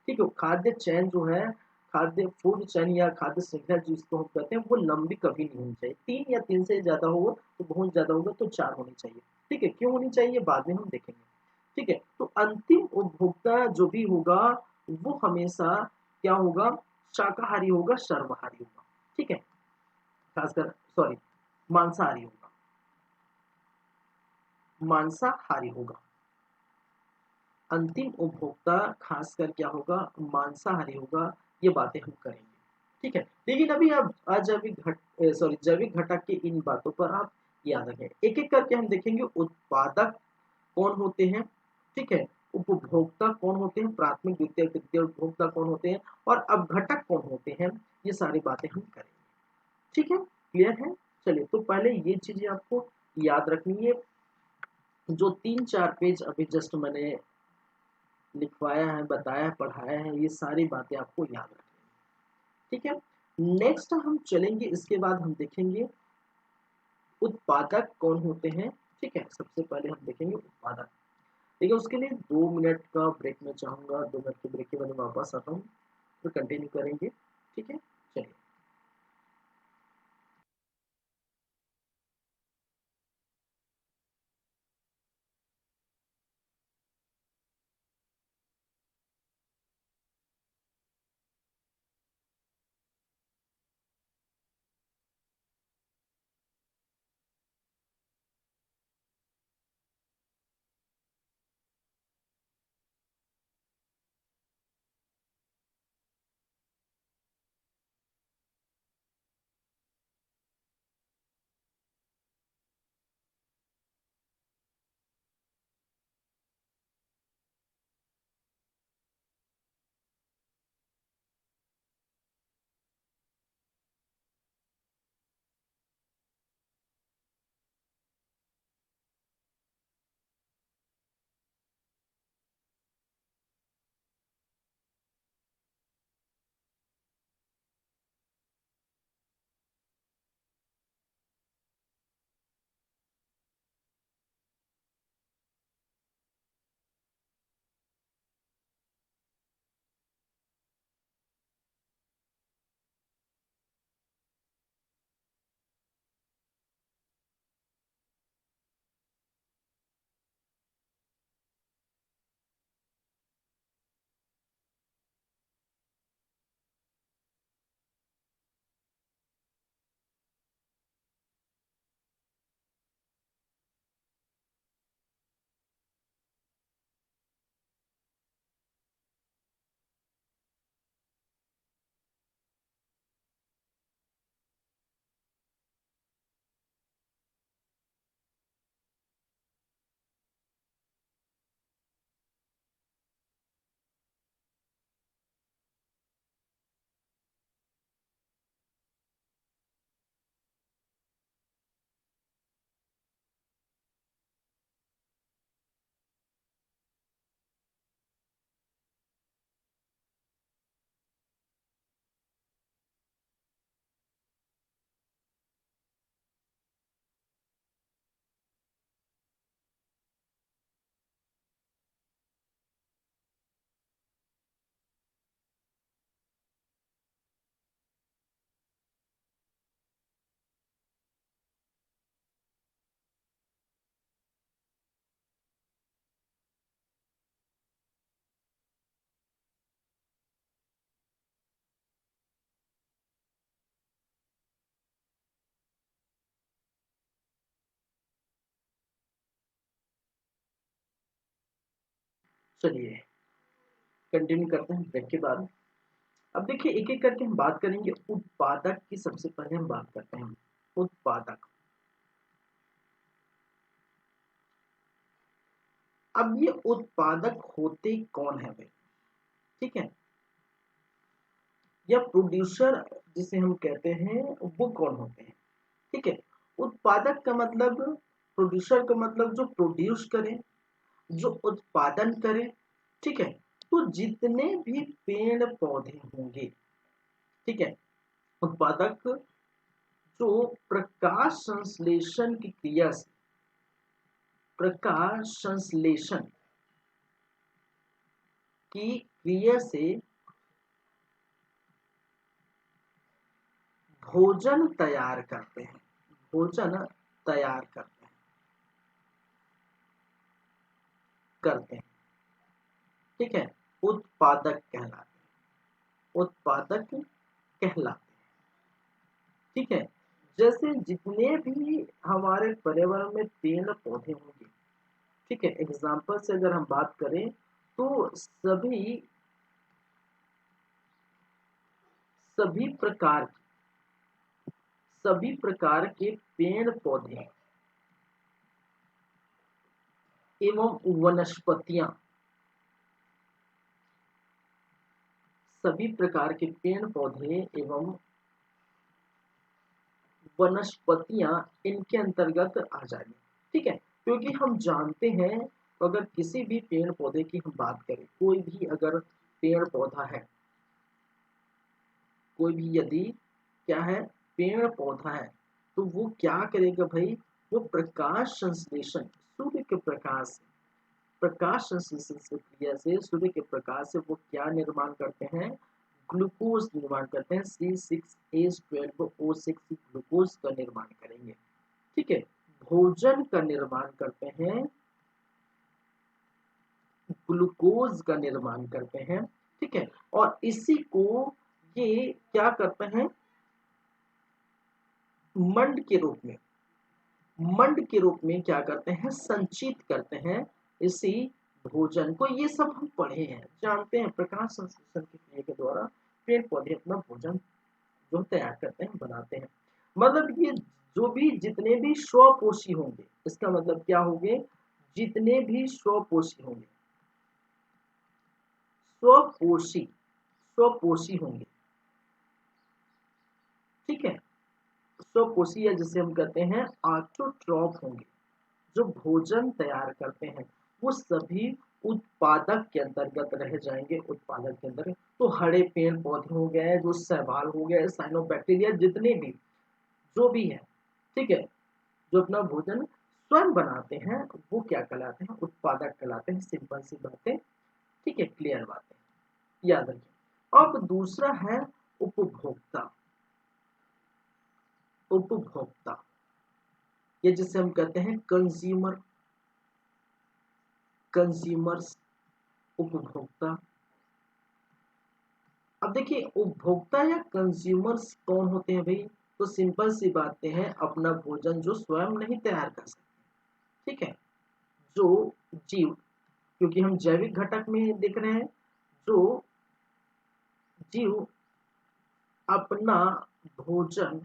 ठीक है। खाद्य चैन जो है, खाद्य फूड चैन या खाद्य श्रृंखला जिसको हम कहते हैं, वो लंबी कभी नहीं होनी चाहिए। 3 या 3 से ज्यादा हो तो बहुत ज्यादा होगा तो 4 होनी चाहिए, ठीक है। क्यों होनी चाहिए बाद में हम देखेंगे, ठीक है। तो अंतिम उपभोक्ता जो भी होगा वो हमेशा क्या होगा, शाकाहारी होगा, सर्वाहारी होगा, ठीक है, खासकर सॉरी मांसाहारी होगा, मांसाहारी होगा। अंतिम उपभोक्ता खासकर क्या होगा, मांसाहारी होगा। ये बातें हम करेंगे, ठीक है। लेकिन अभी आप अजैविक सॉरी जैविक घटक की इन बातों पर आप याद रखें, एक एक करके हम देखेंगे। उत्पादक कौन होते हैं, ठीक है, उपभोक्ता कौन होते हैं, प्राथमिक द्वितीय तृतीय उपभोक्ता कौन होते हैं, और अपघटक कौन होते हैं, ये सारी बातें हम करेंगे, ठीक है। क्लियर है? चलिए, तो पहले ये चीजें आपको याद रखनी है। जो 3-4 पेज अभी जस्ट मैंने लिखवाया है, बताया है, पढ़ाया है, ये सारी बातें आपको याद रखनी है, ठीक है। नेक्स्ट हम चलेंगे, इसके बाद हम देखेंगे उत्पादक कौन होते हैं, ठीक है। सबसे पहले हम देखेंगे उत्पादक, ठीक है। उसके लिए 2 मिनट का ब्रेक मैं चाहूंगा, 2 मिनट के ब्रेक के बाद वापस आता हूँ, फिर कंटिन्यू करेंगे, ठीक है। चलिए। चलिए कंटिन्यू करते हैं ब्रेक के बाद। अब देखिए एक एक करके हम बात करेंगे उत्पादक की। सबसे पहले हम बात करते हैं उत्पादक। अब ये उत्पादक होते कौन है भाई, ठीक है, या प्रोड्यूसर जिसे हम कहते हैं वो कौन होते हैं, ठीक है। उत्पादक का मतलब, प्रोड्यूसर का मतलब जो प्रोड्यूस करे, जो उत्पादन करे, ठीक है। तो जितने भी पेड़ पौधे होंगे, ठीक है, उत्पादक जो प्रकाश संश्लेषण की क्रिया से, प्रकाश संश्लेषण की क्रिया से भोजन तैयार करते हैं, भोजन तैयार करते हैं, ठीक है, उत्पादक कहलाते हैं, उत्पादक कहलाते हैं, ठीक है। जैसे जितने भी हमारे पर्यावरण में पेड़ पौधे होंगे, ठीक है, एग्जाम्पल से अगर हम बात करें तो सभी प्रकार सभी प्रकार के पेड़ पौधे एवं वनस्पतियां, सभी प्रकार के पेड़ पौधे एवं वनस्पतियां इनके अंतर्गत आ जाएंगे, ठीक है। क्योंकि हम जानते हैं अगर किसी भी पेड़ पौधे की हम बात करें, कोई भी अगर पेड़ पौधा है, कोई भी यदि क्या है पेड़ पौधा है, तो वो क्या करेगा भाई, वो प्रकाश संश्लेषण, सूर्य के प्रकाश से, प्रकाश संश्लेषण से क्रिया से, सूर्य के प्रकाश से वो क्या निर्माण करते हैं, ग्लूकोज निर्माण करते हैं, C6H12O6 ग्लूकोज का निर्माण करेंगे, ठीक है। भोजन का निर्माण करते हैं, ग्लूकोज का निर्माण करते हैं, ठीक है। और इसी को ये क्या करते हैं, मंड के रूप में, मंड के रूप में क्या करते हैं, संचित करते हैं इसी भोजन को। ये सब हम पढ़े हैं, जानते हैं, प्रकाश संश्लेषण की क्रिया के द्वारा पेड़ पौधे अपना भोजन जो तैयार करते हैं, बनाते हैं। मतलब ये जो भी जितने भी स्वपोषी होंगे, इसका मतलब क्या होंगे, जितने भी स्वपोषी होंगे, स्वपोषी, स्वपोषी होंगे, ठीक है, स्वपोषी या जिसे हम कहते हैं ऑटोट्रॉफ होंगे, जो भोजन तैयार करते हैं, वो सभी उत्पादक के अंतर्गत रह जाएंगे, उत्पादक के अंदर। तो हरे पेड़ पौधे हो गए, जो शैवाल हो गए, साइनोबैक्टीरिया, जितने भी जो भी है, ठीक है, जो अपना भोजन स्वयं बनाते हैं, वो क्या कहलाते हैं, उत्पादक कहलाते हैं। सिंपल सी बातें, ठीक है, क्लियर बातें याद रखिए। अब दूसरा है उपभोक्ता, उपभोक्ता ये जिसे हम कहते हैं कंज्यूमर, कंज्यूमर्स, उपभोक्ता। अब देखिए उपभोक्ता या कंज्यूमर्स कौन होते हैं भाई, तो सिंपल सी बातें हैं, अपना भोजन जो स्वयं नहीं तैयार कर सकते, ठीक है, जो जीव, क्योंकि हम जैविक घटक में देख रहे हैं, जो जीव अपना भोजन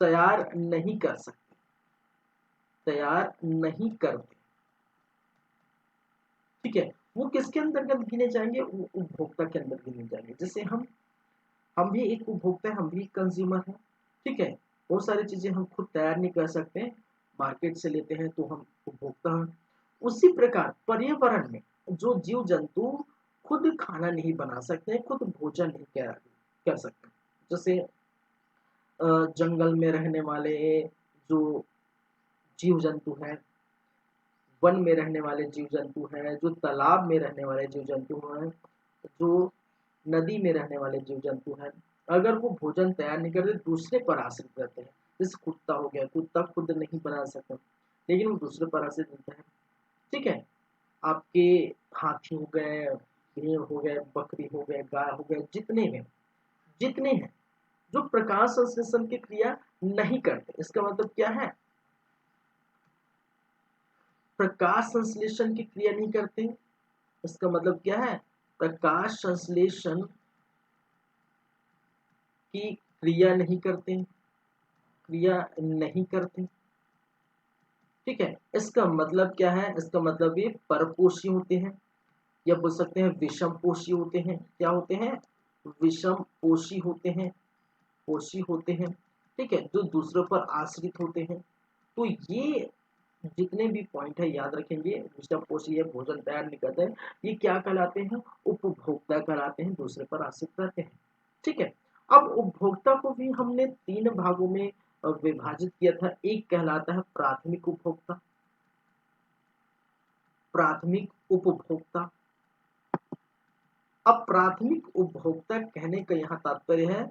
तैयार नहीं कर सकते, तैयार नहीं करते, ठीक है, वो किसके अंतर्गत गिने जाएंगे, वो उपभोक्ता के अंदर गिने जाएंगे। जैसे हम भी एक उपभोक्ता है, हम भी कंज्यूमर हैं, ठीक है। बहुत सारी चीजें हम खुद तैयार नहीं कर सकते, मार्केट से लेते हैं तो हम उपभोक्ता हैं। उसी प्रकार पर्यावरण में जो जीव जंतु खुद खाना नहीं बना सकते, खुद भोजन नहीं कर सकते, जैसे जंगल में रहने वाले जो जीव जंतु हैं, वन में रहने वाले जीव जंतु हैं, जो तालाब में रहने वाले जीव जंतु हैं, जो नदी में रहने वाले जीव जंतु हैं, अगर वो भोजन तैयार नहीं करते, दूसरे पर आश्रित रहते हैं। जैसे कुत्ता हो गया, कुत्ता खुद नहीं बना सकता, लेकिन वो दूसरे पर आश्रित रहता है, ठीक है। आपके हाथी हो गए, भेड़ हो गए, बकरी हो गए, गाय हो गए, जितने हैं जो प्रकाश संश्लेषण की क्रिया नहीं करते, इसका मतलब क्या है, प्रकाश संश्लेषण की क्रिया नहीं करते। इसका मतलब क्या है, प्रकाश संश्लेषण की क्रिया नहीं करते, क्रिया नहीं करते। ठीक है, इसका मतलब क्या है, इसका मतलब ये परपोषी होते हैं, या बोल सकते हैं विषम पोषी होते हैं। क्या होते हैं, विषम पोषी होते हैं, पोषी होते हैं। ठीक है, जो दूसरों पर आश्रित होते हैं। तो ये जितने भी पॉइंट है याद रखेंगे, विषम पोषी है, भोजन तैयार नहीं करते हैं, ये क्या कहलाते हैं, उपभोक्ता कहलाते हैं, दूसरे पर आश्रित रहते हैं। ठीक है, अब उपभोक्ता को भी हमने तीन भागों में विभाजित किया था। एक कहलाता है प्राथमिक उपभोक्ता, प्राथमिक उपभोक्ता। अब प्राथमिक उपभोक्ता कहने का यहाँ तात्पर्य है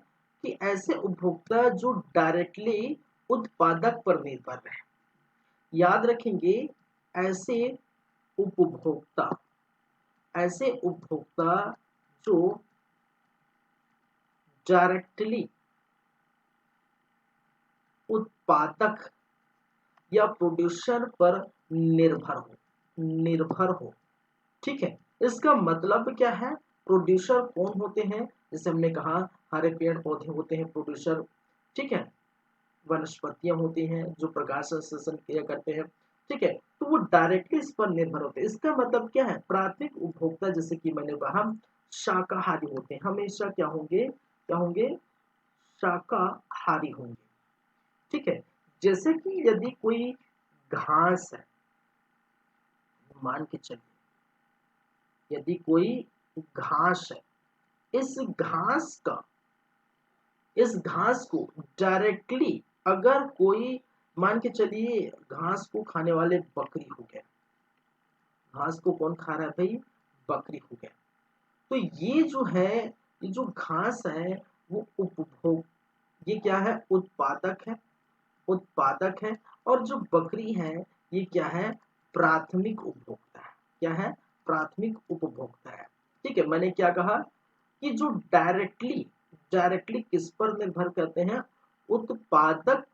कि ऐसे उपभोक्ता जो डायरेक्टली उत्पादक पर निर्भर है। याद रखेंगे, ऐसे उपभोक्ता, ऐसे उपभोक्ता जो डायरेक्टली उत्पादक या प्रोड्यूसर पर निर्भर हो, निर्भर हो। ठीक है, इसका मतलब क्या है, प्रोड्यूसर कौन होते हैं, जैसे हमने कहा हरे पेड़ पौधे होते हैं प्रोड्यूसर। ठीक है, वनस्पतियां होती हैं जो प्रकाश संश्लेषण क्रिया करते हैं। ठीक है, तो वो डायरेक्टली इस पर निर्भर होते हैं। इसका मतलब क्या है, प्राथमिक उपभोक्ता जैसे कि मैंने कहा शाकाहारी होते हैं, हमेशा क्या होंगे, क्या होंगे, शाकाहारी होंगे। ठीक है, जैसे कि यदि कोई घास है, मान के चलिए यदि कोई घास है, इस घास का, इस घास को डायरेक्टली अगर कोई, मान के चलिए घास को खाने वाले बकरी हो गया, घास को कौन खा रहा है भाई, बकरी हो गया। तो ये जो है, ये जो घास है वो उपभोग, ये क्या है, उत्पादक है, उत्पादक है। और जो बकरी है ये क्या है, प्राथमिक उपभोक्ता है। क्या है, प्राथमिक उपभोक्ता है। ठीक है, मैंने क्या कहा कि जो डायरेक्टली, डायरेक्टली किस पर निर्भर करते हैं, उत्पादक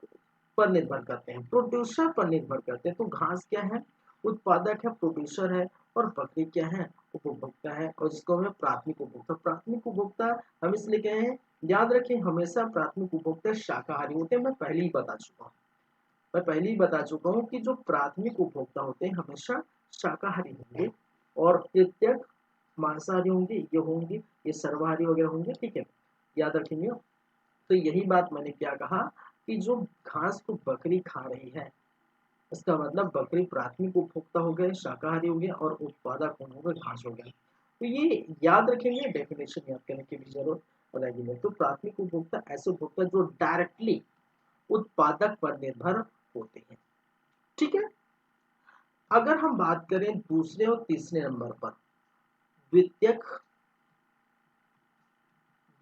पर निर्भर करते हैं, प्रोड्यूसर पर निर्भर करते हैं। तो घास क्या है, उत्पादक है, प्रोड्यूसर है, और बकरी क्या है, उपभोक्ता है, और जिसको हमें प्राथमिक उपभोक्ता, प्राथमिक उपभोक्ता हम इसलिए कहे हैं, याद रखें हमेशा प्राथमिक उपभोक्ता शाकाहारी होते हैं। मैं पहले ही बता चुका हूँ, मैं पहले ही बता चुका हूँ कि जो प्राथमिक उपभोक्ता होते हैं हमेशा शाकाहारी होंगे, और तृतीयक मांसाहारी होंगे, ये होंगे, ये सर्वाहारी वगैरह होंगे। ठीक है, याद रखेंगे। तो यही बात मैंने क्या कहा कि जो घास को बकरी खा रही है, इसका मतलब बकरी प्राथमिक उपभोक्ता हो गए, शाकाहारी हो गया, और उत्पादक कौन हो गए, घास हो गया। तो ये याद रखेंगे, डेफिनेशन याद करने की भी जरूरत रहेगी। तो प्राथमिक उपभोक्ता ऐसे उपभोक्ता जो डायरेक्टली उत्पादक पर निर्भर होते हैं। ठीक है, अगर हम बात करें दूसरे और तीसरे नंबर पर, द्वितीयक,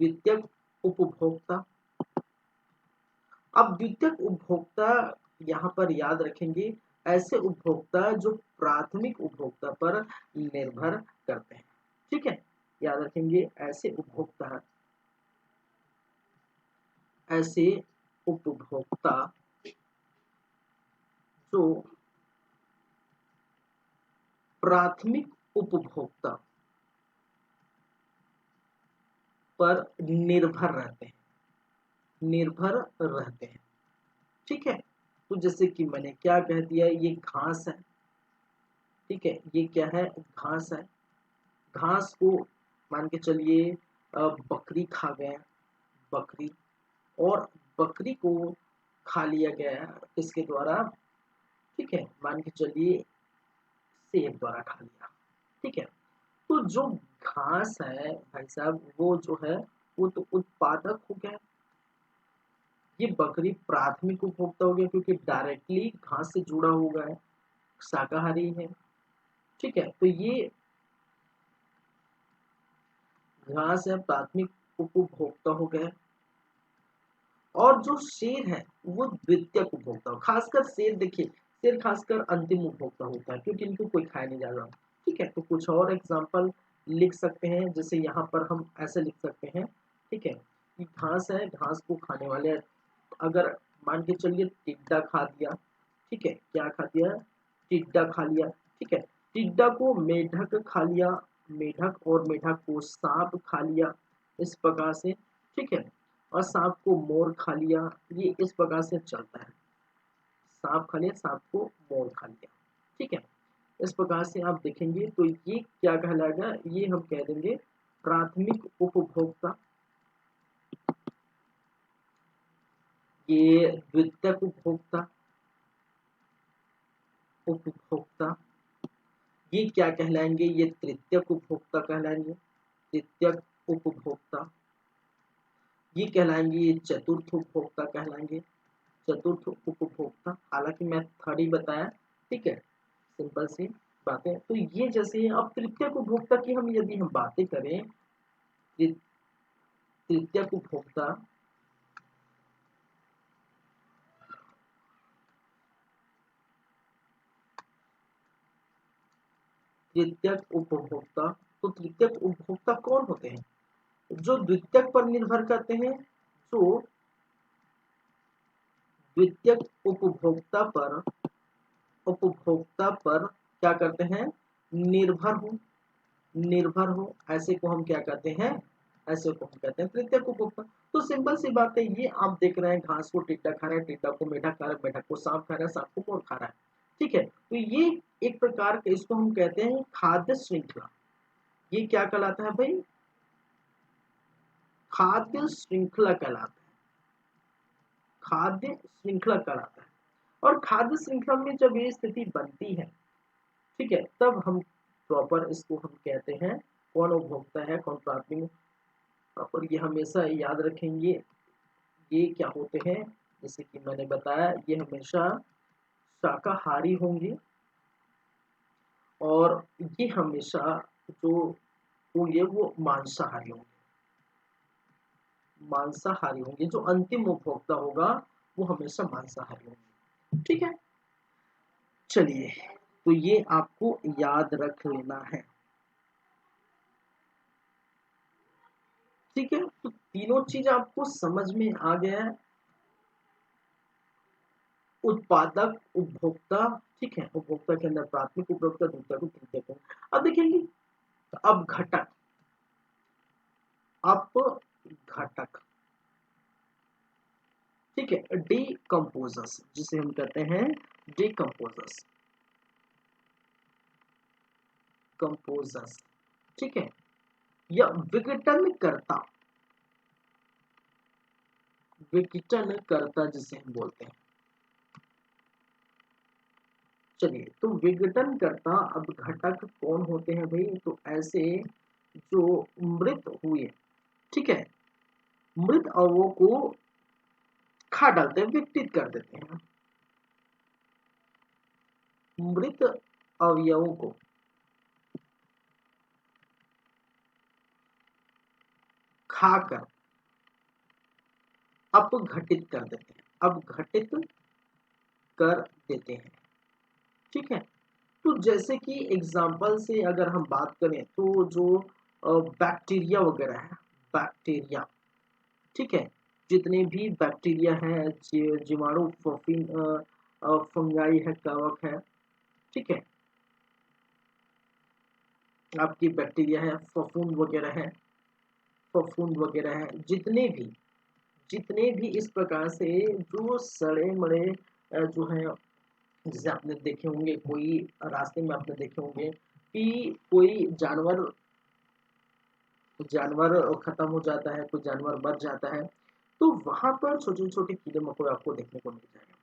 द्वितीयक उपभोक्ता। अब द्वितीयक उपभोक्ता यहाँ पर याद रखेंगे, ऐसे उपभोक्ता जो प्राथमिक उपभोक्ता पर निर्भर करते हैं। ठीक है, याद रखेंगे ऐसे उपभोक्ता, ऐसे उपभोक्ता जो प्राथमिक उपभोक्ता पर निर्भर रहते हैं, निर्भर रहते हैं। ठीक है, तो जैसे कि मैंने क्या कह दिया, ये घास है। ठीक है, ये क्या है, घास है। घास को मान के चलिए बकरी खा गया, बकरी, और बकरी को खा लिया गया किसके द्वारा, ठीक है, मान के चलिए शेर द्वारा खा लिया। ठीक है, तो जो घास है भाई साहब, वो जो है वो तो उत्पादक हो गया, ये बकरी प्राथमिक उपभोक्ता हो गया क्योंकि डायरेक्टली घास से जुड़ा हुआ है, शाकाहारी है। ठीक है, तो ये घास है, प्राथमिक उपभोक्ता हो गया। और जो शेर है वो द्वितीयक उपभोक्ता, खासकर शेर, देखिए शेर खासकर अंतिम उपभोक्ता होता है क्योंकि इनको कोई खाया नहीं जा रहा। ठीक है, तो कुछ और एग्जांपल लिख सकते हैं, जैसे यहाँ पर हम ऐसे लिख सकते हैं। ठीक है, कि घास है, घास को खाने वाले, अगर मान के चलिए टिड्डा खा दिया। ठीक है, क्या खा दिया, टिड्डा खा लिया, ठीक है। टिड्डा को मेढक खा लिया, मेढक और मेढक को सांप खा लिया, इस प्रकार से, ठीक है। और सांप को मोर खा लिया, ये इस प्रकार से चलता है। सांप खा लिया, सांप को मोर खा लिया, ठीक है। इस प्रकार से आप देखेंगे तो ये क्या कहलाएगा, ये हम कह देंगे प्राथमिक उपभोक्ता, ये द्वितीयक उपभोक्ता, उपभोक्ता, ये क्या कहलाएंगे, ये तृतीयक उपभोक्ता कहलाएंगे, तृतीयक उपभोक्ता, ये कहलाएंगे, ये चतुर्थ उपभोक्ता कहलाएंगे, चतुर्थ उपभोक्ता। हालांकि मैं थर्ड ही बताया, ठीक है, सिंपल सी बातें। तो ये जैसे अब तृतीयक उपभोक्ता की हम यदि हम बातें करें, तृतीयक उपभोक्ता, तृतीयक उपभोक्ता, तो तृतीयक उपभोक्ता कौन होते हैं, जो द्वितीयक पर निर्भर करते हैं, जो द्वितीयक उपभोक्ता पर क्या करते हैं, निर्भर हो, निर्भर हो, ऐसे को हम क्या कहते हैं, ऐसे को हम कहते हैं तृतीयक उपभोक्ता। तो सिंपल सी बात है, ये आप देख रहे हैं घास को टिड्डा खा रहा है, टिड्डा को मेढक खा रहा है, मेढक को सांप खा रहा है, सांप को मोर खा रहा है, ठीक है। तो ये एक प्रकार के, इसको हम कहते हैं खाद्य श्रृंखला। ये क्या कहलाता है भाई, खाद्य श्रृंखला कहलाता है, खाद्य श्रृंखला कहलाता है। और खाद्य श्रृंखला में जब ये स्थिति बनती है, ठीक है, तब हम प्रॉपर इसको हम कहते हैं कौन उपभोक्ता है, कौन प्राथमिक। और ये हमेशा याद रखेंगे, ये क्या होते हैं, जैसे कि मैंने बताया, ये हमेशा शाकाहारी होंगे, और ये हमेशा जो होंगे वो मांसाहारी होंगे, मांसाहारी होंगे। जो अंतिम उपभोक्ता होगा वो हमेशा मांसाहारी होंगे, ठीक है। चलिए, तो ये आपको याद रख लेना है, ठीक है। तो तीनों चीज आपको समझ में आ गया है, उत्पादक, उपभोक्ता, ठीक है, उपभोक्ता के अंदर प्राथमिक उपभोक्ता, द्वितीयक, तृतीयक। अब देखेंगे, अब घटक, घटक, ठीक है, डीकंपोजर्स जिसे हम कहते हैं डीकंपोजर्स, कंपोजर्स, ठीक है, या विघटन करता, विघटन करता जिसे हम बोलते हैं। चलिए, तो विघटन करता अब घटक कौन होते हैं भाई, तो ऐसे जो मृत हुए, ठीक है, मृत अवयवों को खा डालते हैं, विघटित कर देते हैं, मृत अवयवों को खाकर अपघटित कर देते हैं, अपघटित कर देते हैं, ठीक है। तो जैसे कि एग्जाम्पल से अगर हम बात करें, तो जो बैक्टीरिया वगैरह है, बैक्टीरिया, ठीक है, जितने भी बैक्टीरिया हैं, जीवाणु, फंगाई है, कवक है, ठीक है, आपकी बैक्टीरिया है, फफूंद वगैरह है, फफूंद वगैरह है, जितने भी इस प्रकार से जो सड़े मड़े जो है, जैसे आपने देखे होंगे, कोई रास्ते में आपने देखे होंगे कि कोई जानवर जानवर खत्म हो जाता है, कोई जानवर मर जाता है, तो वहां पर छोटे छोटे कीड़े मकोड़े आपको देखने को मिल जाएगा।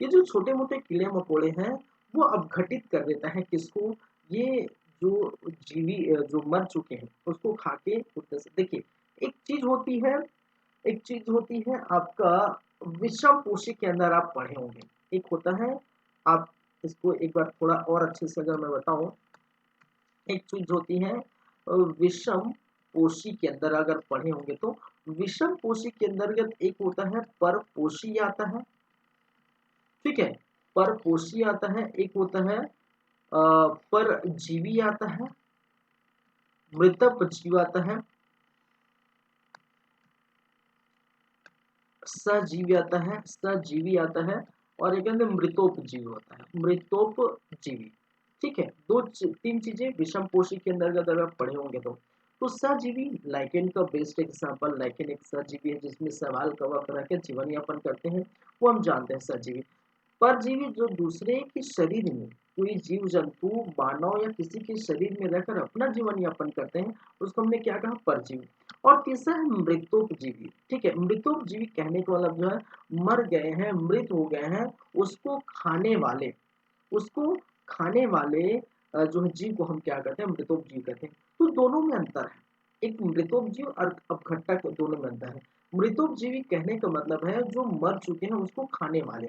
ये जो छोटे मोटे कीड़े मकोड़े हैं, वो अपघटित कर देता है किसको, ये जो जीवी जो मर चुके हैं उसको खा के उठने से। देखिए, एक चीज होती है, एक चीज होती है आपका विषम पोषी के अंदर आप पढ़े होंगे, एक होता है, आप इसको एक बार थोड़ा और अच्छे से अगर मैं बताऊं, एक चीज होती है विषम पोषी के अंदर अगर पढ़े होंगे, तो विषम पोषी के अंतर्गत एक होता है परपोषी आता है, ठीक है, परपोषी आता है, एक होता है परजीवी आता है, मृतक जीव आता है, सजीवी आता है, सजीवी आता है, और एक अंदर मृतोपजीवी होता है, मृतोपजीवी। ठीक है, तीन चीजें विषम पोषी के अंतर्गत अगर आप पढ़े होंगे तो सजीवी लाइकेन का बेस्ट एग्जांपल, लाइकेन एक सजीवी है जिसमें सवाल कवक रह के जीवन यापन करते हैं, वो हम जानते हैं सजीवी। परजीवी जो दूसरे के शरीर में, कोई जीव जंतु मानव या किसी के शरीर में रहकर अपना जीवन यापन करते हैं, उसको हमने क्या कहा, परजीवी। और तीसरा है मृतोपजीवी। ठीक है, मृतोपजीवी कहने का मतलब जो है मर गए हैं, मृत हो गए हैं, उसको खाने वाले, उसको खाने वाले जो है जीव को हम क्या कहते हैं, मृतोपजीव कहते हैं। तो दोनों में अंतर है, एक मृतोपजीव और अपघटक, दोनों में अंतर है। मृतोपजीवी कहने का मतलब है जो मर चुके हैं उसको खाने वाले,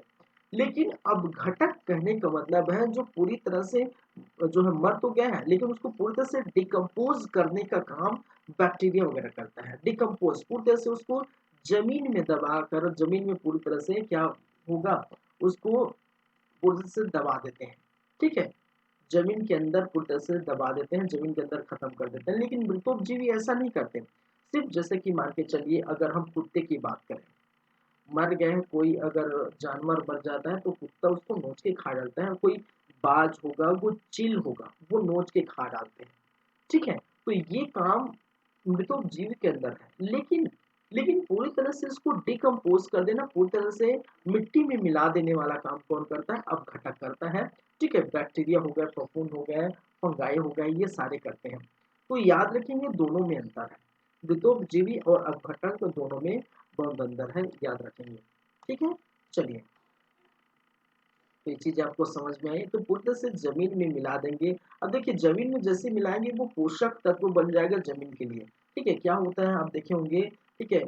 लेकिन अपघटक कहने का मतलब है जो पूरी तरह से जो है मर तो गया है लेकिन उसको पूरी तरह से डिकम्पोज करने का काम बैक्टीरिया वगैरह करता है। डिकम्पोज पूरी तरह से उसको जमीन में दबा कर, जमीन में पूरी तरह से क्या होगा, उसको पूरी तरह से दबा देते हैं। ठीक है, जमीन के अंदर पूरी तरह से दबा देते हैं, जमीन के अंदर खत्म कर देते हैं। लेकिन मृतोपजीवी ऐसा नहीं करते। सिर्फ जैसे कि मान के चलिए अगर हम कुत्ते की बात करें, मर गए हैं, कोई अगर जानवर मर जाता है तो कुत्ता उसको नोच के खा डालता है, कोई बाज होगा, वो चील होगा, वो नोच के खा डालते हैं। ठीक है, तो ये काम मृतोपजीवी के अंदर है। लेकिन पूरी तरह से इसको डिकम्पोज कर देना, पूरी तरह से मिट्टी में मिला देने वाला काम कौन करता है, अपघटक करता है। ठीक है, बैक्टीरिया हो गए, फफूंद हो गए, फंगाई हो गए, ये सारे करते हैं। तो याद रखेंगे दोनों में अंतर है, मृतोपजीवी और अपघटक तो दोनों में बहुत अंतर है, याद रखेंगे। ठीक है, चलिए, तो ये चीज आपको समझ में आई। तो पूरी तरह से जमीन में मिला देंगे। अब देखिए जमीन में जैसे मिलाएंगे वो पोषक तत्व बन जाएगा जमीन के लिए। ठीक है, क्या होता है आप देखे होंगे, ठीक है,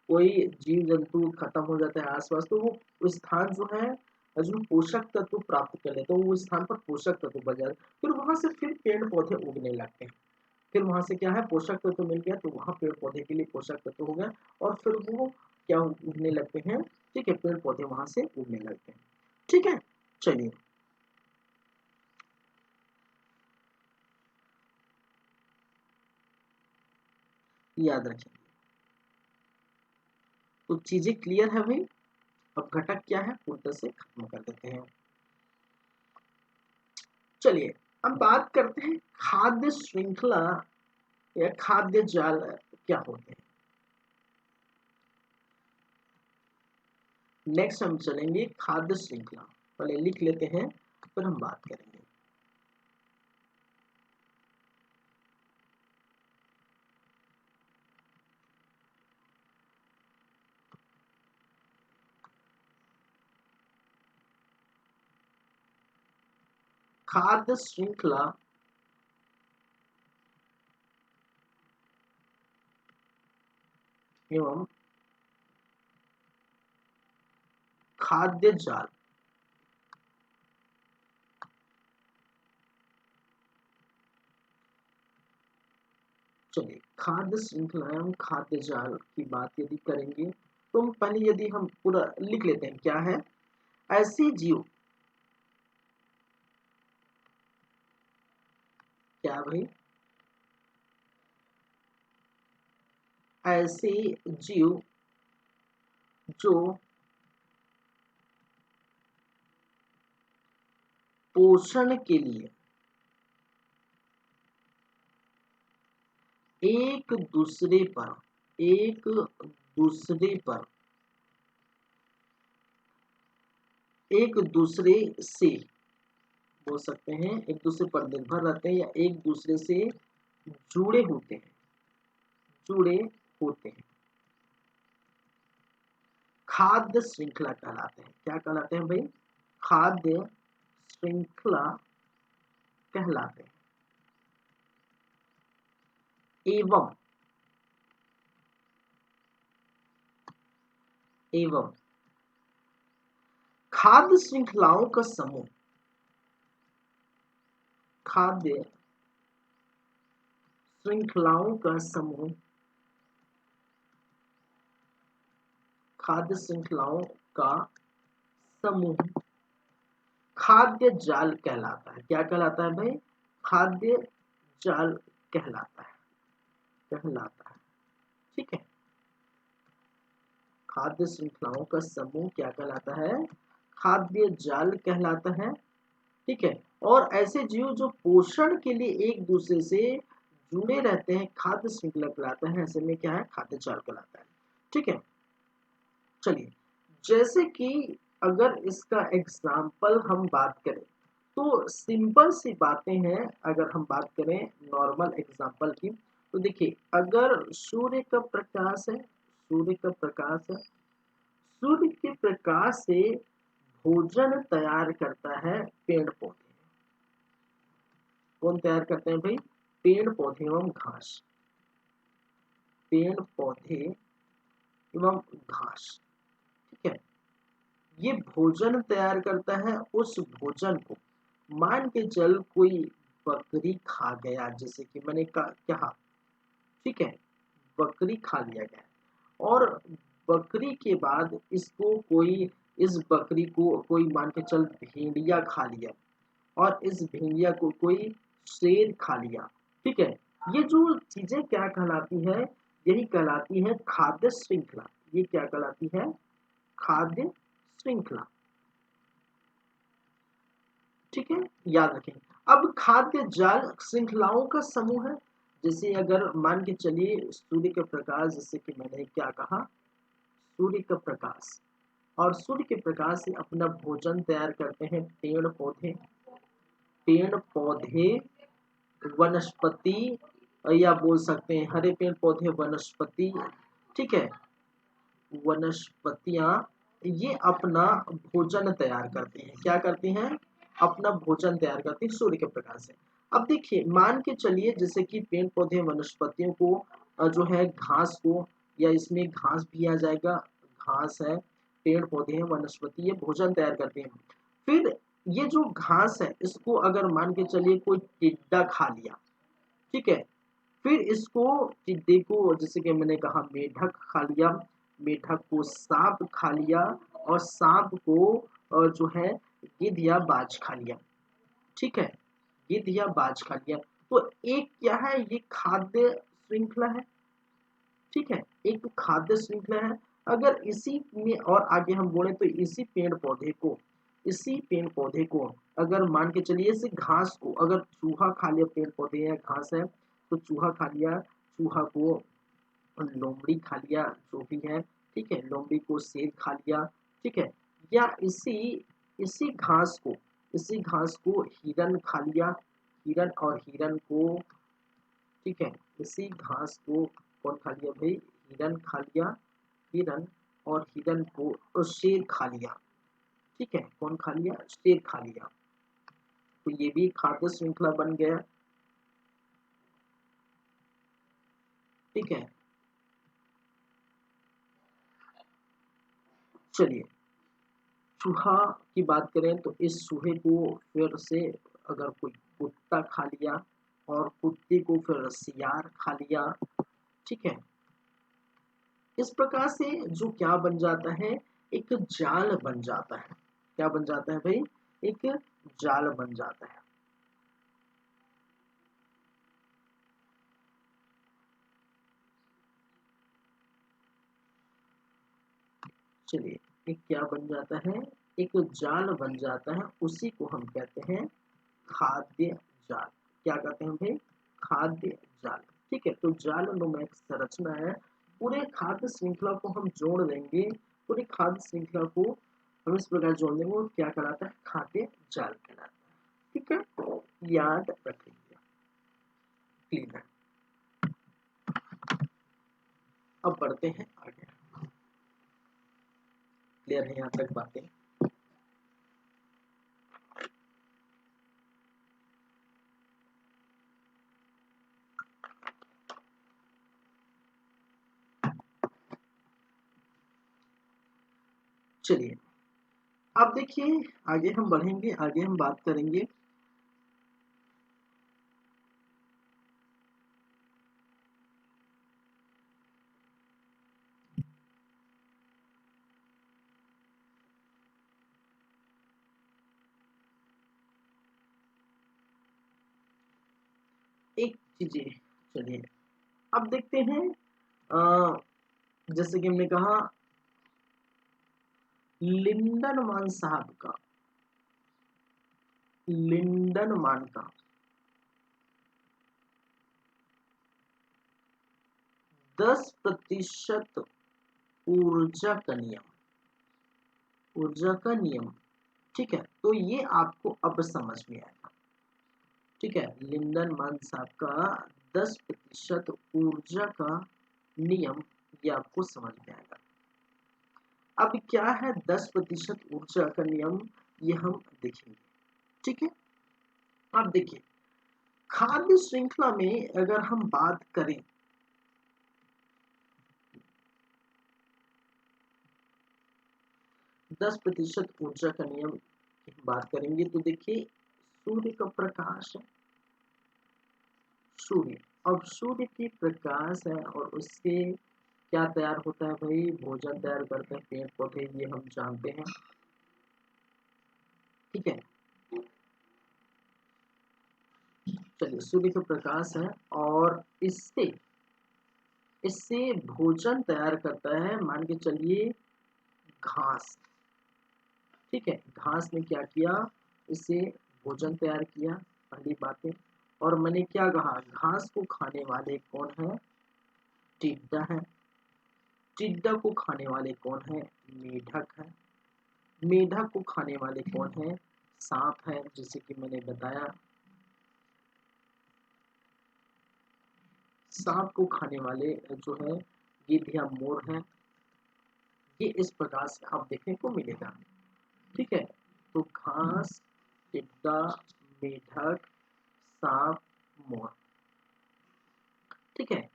कोई जीव जंतु खत्म हो जाता है आसपास तो वो स्थान जो है, जो पोषक तत्व प्राप्त कर लेते हैं, वो स्थान पर पोषक तत्व बन जाता है, फिर वहां से फिर पेड़ पौधे उगने लगते हैं। फिर वहां से क्या है, पोषक तत्व मिल गया तो वहां पेड़ पौधे के लिए पोषक तत्व हो गया, और फिर वो क्या उगने लगते हैं। ठीक है, पेड़ पौधे वहां से उगने लगते हैं। ठीक है, चलिए, याद रखें। तो चीजें क्लियर है भाई। अब घटक क्या है पूरी तरह से खत्म कर देते हैं। चलिए, अब बात करते हैं खाद्य श्रृंखला या खाद्य जाल क्या होते हैं। नेक्स्ट हम चलेंगे खाद्य श्रृंखला, पहले लिख लेते हैं फिर हम बात करेंगे। खाद्य श्रृंखला एवं खाद्य जाल। चलिए, खाद्य श्रृंखला एवं खाद्य जाल की बात यदि करेंगे तो हम पहले यदि हम पूरा लिख लेते हैं, क्या है, ऐसे जीव, क्या भाई, ऐसे जीव जो पोषण के लिए एक दूसरे पर एक दूसरे पर एक दूसरे से बोल सकते हैं, एक दूसरे पर निर्भर रहते हैं या एक दूसरे से जुड़े होते हैं, जुड़े होते हैं, खाद्य श्रृंखला कहलाते हैं। क्या कहलाते हैं भाई, खाद्य श्रृंखला कहलाते हैं। एवं एवं खाद्य श्रृंखलाओं का समूह, खाद्य श्रृंखलाओं का समूह, खाद्य श्रृंखलाओं का समूह खाद्य जाल कहलाता है। क्या कहलाता है भाई, खाद्य जाल कहलाता है, कहलाता है। ठीक है, खाद्य श्रृंखलाओं का समूह क्या कहलाता है, खाद्य जाल कहलाता है। ठीक है, और ऐसे जीव जो पोषण के लिए एक दूसरे से जुड़े रहते हैं खाद्य श्रृंखला कहलाता है, ऐसे में क्या है, खाद्य जाल कहलाता है। ठीक है, चलिए, जैसे कि अगर इसका एग्जाम्पल हम बात करें तो सिंपल सी बातें हैं। अगर हम बात करें नॉर्मल एग्जाम्पल की, तो देखिए, अगर सूर्य का प्रकाश है, सूर्य का प्रकाश है, सूर्य के प्रकाश से भोजन तैयार करता है पेड़ पौधे। कौन तैयार करते हैं भाई? पेड़ पौधे एवं घास, पेड़ पौधे एवं घास। ठीक है, ये भोजन तैयार करता है। उस भोजन को मान के चल कोई बकरी खा गया, जैसे कि मैंने कहा, ठीक है, बकरी खा लिया गया, और बकरी के बाद इसको कोई, इस बकरी को कोई मान के चल भेड़िया खा लिया, और इस भेड़िया को कोई शेर खा लिया। ठीक है, ये जो चीजें क्या कहलाती है? यही कहलाती है खाद्य श्रृंखला। ये क्या कहलाती है? खाद्य श्रृंखला। ठीक है, याद रखें। अब खाद्य जाल श्रृंखलाओं का समूह है। जैसे अगर मान के चलिए सूर्य का प्रकाश, जैसे कि मैंने क्या कहा, सूर्य का प्रकाश, और सूर्य के प्रकाश से अपना भोजन तैयार करते हैं पेड़ पौधे, पेड़ पौधे, वनस्पति, या बोल सकते हैं हरे पेड़ पौधे, वनस्पति। ठीक है, वनस्पतियां ये अपना भोजन तैयार करती हैं। क्या करती हैं? अपना भोजन तैयार करती हैं सूर्य के प्रकाश से। अब देखिए, मान के चलिए जैसे कि पेड़ पौधे वनस्पतियों को जो है घास को, या इसमें घास भी आ जाएगा, घास है, पेड़ पौधे हैं, वनस्पति, ये भोजन तैयार करते हैं। फिर ये जो घास है इसको अगर मान के चलिए कोई टिड्डा खा लिया, ठीक है, फिर इसको टिड्डे को, जैसे कि मैंने कहा मेढक खा लिया, मेढक को सांप खा लिया, और सांप को जो है गिद्ध या बाज खा लिया। ठीक है, गिद्ध या बाज खा लिया। तो एक क्या है, ये खाद्य श्रृंखला है। ठीक है, एक खाद्य श्रृंखला है। अगर इसी में और आगे हम बोले तो इसी पेड़ पौधे को, इसी पेड़ पौधे को अगर मान के चलिए इस घास को अगर चूहा खा लिया, पेड़ पौधे या घास है तो चूहा खा लिया, चूहा को लोमड़ी खा लिया, जो भी है, ठीक है, लोमड़ी को शेर खा लिया। ठीक है, या इसी इसी घास को, इसी घास को हिरन खा लिया, हिरन, और हिरन को, ठीक है, इसी घास को कौन खा लिया भाई? हिरन खा लिया, हिरन, और हिरन को शेर खा लिया। ठीक है, कौन खा लिया? शेर खा लिया। तो ये भी खाद्य श्रृंखला बन गया। ठीक है, चलिए, चूहा की बात करें तो इस चूहे को फिर से अगर कोई कुत्ता खा लिया, और कुत्ते को फिर सियार खा लिया। ठीक है, इस प्रकार से जो क्या बन जाता है, एक जाल बन जाता है। क्या बन जाता है भाई? एक जाल बन जाता है। चलिए, एक क्या बन जाता है? एक जाल बन जाता है, उसी को हम कहते हैं खाद्य जाल। क्या कहते हैं भाई? खाद्य जाल। ठीक है, तो जाल नुमा एक संरचना है। पूरे खाद्य श्रृंखला को हम जोड़ देंगे, पूरी खाद्य श्रृंखला को हम इस प्रकार जोड़ देंगे, वो क्या कहलाता है? खाद्य जाल कहलाता है। ठीक है, तो याद रखिए। क्लियर है? अब बढ़ते हैं आगे। क्लियर है यहाँ तक बातें? चलिए, अब देखिए, आगे हम बढ़ेंगे, आगे हम बात करेंगे। एक चीजें, चलिए, अब देखते हैं। जैसे कि हमने कहा लिंडनमान साहब का, लिंडनमान का 10% ऊर्जा का नियम, ऊर्जा का नियम, ठीक है। तो ये आपको अब समझ में आएगा, ठीक है। लिंडनमान साहब का 10% ऊर्जा का नियम, ये आपको समझ में आएगा। अब क्या है 10% ऊर्जा का नियम, ये हम देखेंगे, ठीक है। अब देखिए खाद्य श्रृंखला में अगर हम बात करें, 10% ऊर्जा का नियम की बात करेंगे तो देखिए सूर्य का प्रकाश है, सूर्य, अब सूर्य की प्रकाश है और उससे क्या तैयार होता है भाई, भोजन तैयार करते हैं पेड़ पौधे, ये हम जानते हैं, ठीक है। चलिए सूर्य का प्रकाश है और इससे इससे भोजन तैयार करता है, मान के चलिए घास, ठीक है। घास ने क्या किया, इससे भोजन तैयार किया, पहली बात है। और मैंने क्या कहा, घास को खाने वाले कौन है, टिड्डा है। टिड्डा को खाने वाले कौन है, मेढक है। मेढक को खाने वाले कौन है, सांप है, जैसे कि मैंने बताया। सांप को खाने वाले जो है गिद्ध या मोर है। ये इस प्रकार से आप देखने को मिलेगा, ठीक है। तो घास, टिड्डा, मेढक, सांप, मोर, ठीक है।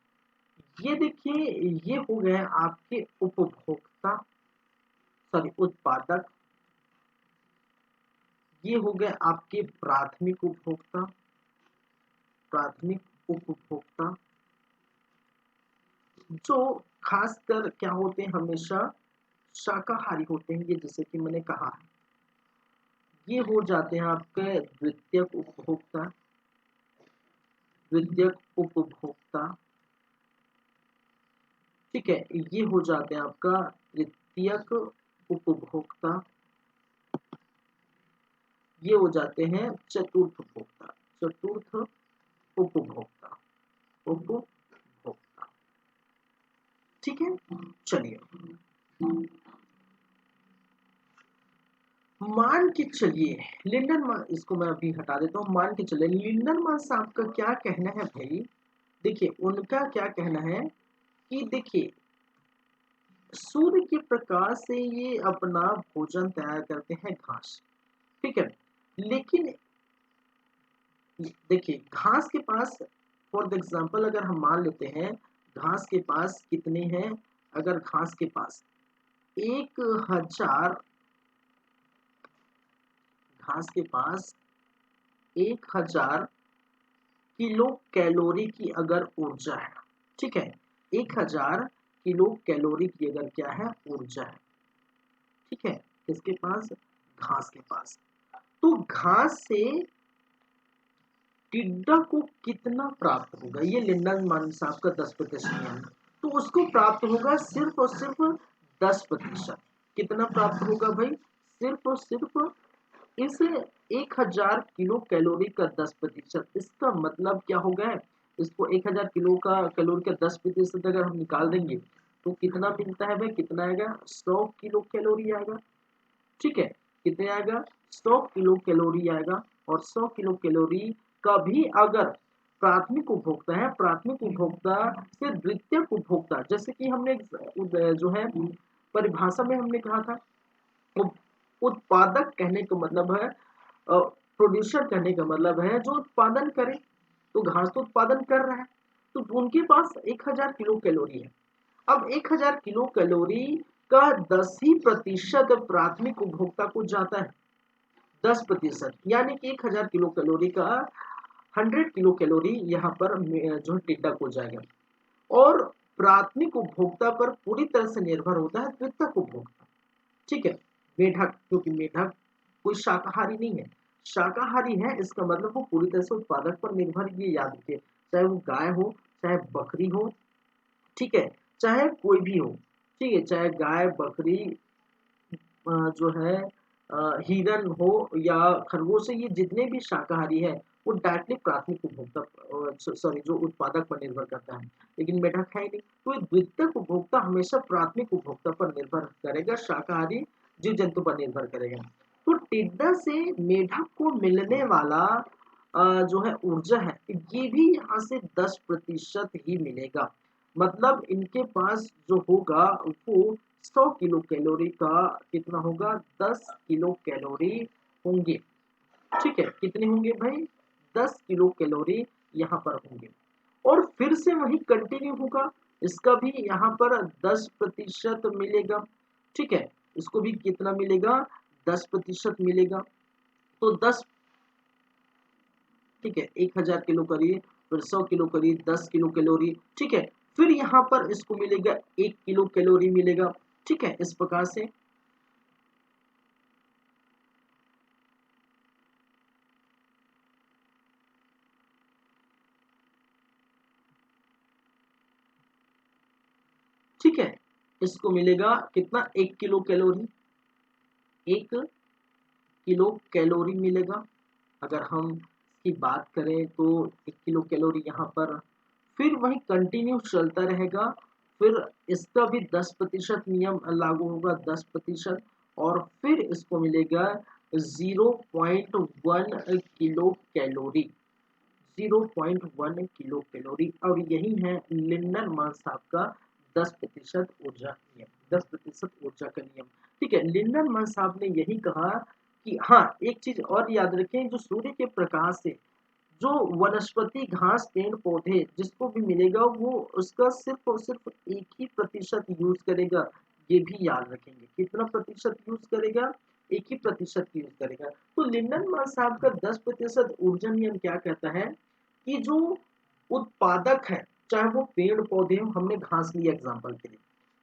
ये देखिए ये हो गए आपके उपभोक्ता, सॉरी उत्पादक, ये हो गए आपके प्राथमिक उपभोक्ता, प्राथमिक उपभोक्ता जो खासकर क्या होते हैं, हमेशा शाकाहारी होते हैं, ये जैसे कि मैंने कहा है। ये हो जाते हैं आपके द्वितीयक उपभोक्ता, द्वितीयक उपभोक्ता, ठीक है। ये हो जाते हैं आपका तृतीयक उपभोक्ता, ये हो जाते हैं चतुर्थ उपभोक्ता, चतुर्थ उपभोक्ता, उपभोक्ता, ठीक है। चलिए मान के चलिए लिंडनमान, इसको मैं अभी हटा देता हूँ, मान के चलिए लिंडनमान साहब का क्या कहना है भाई, देखिए उनका क्या कहना है कि देखिए सूर्य के प्रकाश से ये अपना भोजन तैयार करते हैं घास, ठीक है। लेकिन देखिए घास के पास फॉर द एग्जांपल अगर हम मान लेते हैं घास के पास कितने हैं, अगर घास के पास 1000, घास के पास 1000 किलो कैलोरी की अगर ऊर्जा है, ठीक है। 1000 किलो कैलोरी की अगर क्या है ऊर्जा है, ठीक है, किसके पास, घास के पास। तो घास से टिड्डा को कितना प्राप्त होगा, ये लिंडनमान साहब का 10% नियम, तो उसको प्राप्त होगा सिर्फ और सिर्फ 10%। कितना प्राप्त होगा भाई, सिर्फ और सिर्फ इस 1000 किलो कैलोरी का 10%। इसका मतलब क्या हो गया, इसको 1000 किलो का कैलोरी का 10% अगर हम निकाल देंगे तो कितना मिलता है भाई, कितना आएगा, 100 किलो कैलोरी आएगा, ठीक है। कितने आएगा, 100 किलो कैलोरी आएगा। और 100 किलो कैलोरी का भी अगर प्राथमिक उपभोक्ता है, प्राथमिक उपभोक्ता से द्वितीयक उपभोक्ता, जैसे कि हमने जो है परिभाषा में हमने कहा था, उत्पादक कहने का मतलब है, प्रोड्यूसर कहने का मतलब है जो उत्पादन करे, तो घास तो उत्पादन कर रहा है, तो उनके पास 1000 किलो कैलोरी है। अब 1000 किलो कैलोरी का 10 ही प्रतिशत प्राथमिक उपभोक्ता को जाता है, 10%, यानी कि 1000 किलो कैलोरी का 100 किलो कैलोरी यहाँ पर जो टिड्डा को जाएगा। और प्राथमिक उपभोक्ता पर पूरी तरह से निर्भर होता है द्वितीयक उपभोक्ता, ठीक है। मेढक, क्योंकि मेढक कोई शाकाहारी नहीं है, शाकाहारी है इसका मतलब वो पूरी तरह से उत्पादक पर निर्भर, ये याद रखिए, चाहे वो गाय हो, चाहे बकरी हो, ठीक है, चाहे कोई भी हो, ठीक है, चाहे गाय बकरी जो है हिरन हो या खरगोश है, ये जितने भी शाकाहारी है वो डायरेक्टली प्राथमिक उपभोक्ता सॉरी जो उत्पादक पर निर्भर करता है, लेकिन मेढक है ही नहीं, तो ये द्वितीयक उपभोक्ता हमेशा प्राथमिक उपभोक्ता पर निर्भर करेगा, शाकाहारी जीव जंतु पर निर्भर करेगा। तो टिड्डा से मेढक को मिलने वाला जो है ऊर्जा है ये भी यहाँ से 10% ही मिलेगा। मतलब इनके पास जो होगा वो 100 किलो कैलोरी का कितना होगा, 10 किलो कैलोरी होंगे। ठीक है, कितने होंगे भाई, 10 किलो कैलोरी यहाँ पर होंगे। और फिर से वही कंटिन्यू होगा, इसका भी यहाँ पर 10% मिलेगा। ठीक है, इसको भी कितना मिलेगा, 10% मिलेगा। तो 10, ठीक है, 1000 किलो करीब, फिर 100 किलो करीब, 10 किलो कैलोरी। ठीक है, फिर यहाँ पर इसको मिलेगा 1 किलो कैलोरी मिलेगा। ठीक है, इस प्रकार से। ठीक है, इसको मिलेगा कितना, 1 किलो कैलोरी, 1 किलो कैलोरी मिलेगा। अगर हम इसकी बात करें तो 1 किलो कैलोरी यहाँ पर, फिर वही कंटिन्यू चलता रहेगा। फिर इसका भी 10% नियम लागू होगा, 10%। और फिर इसको मिलेगा 0.1 किलो कैलोरी, 0.1 किलो कैलोरी। और यही है लिंडनमान साहब का 10% ऊर्जा नियम, 10% ऊर्जा का नियम। ठीक है, लिंडनमान साहब ने यही कहा कि हाँ, एक चीज और याद रखें, जो सूर्य के प्रकाश से जो वनस्पति घास पेड़ पौधे जिसको भी मिलेगा वो उसका सिर्फ और सिर्फ 1 ही प्रतिशत यूज करेगा। ये भी याद रखेंगे, कितना प्रतिशत यूज करेगा, 1 ही प्रतिशत यूज करेगा। तो लिंडनमान साहब का 10% ऊर्जा नियम क्या कहता है कि जो उत्पादक है, चाहे वो पेड़ पौधे हो, हमने घास लिया एग्जाम्पल के लिए,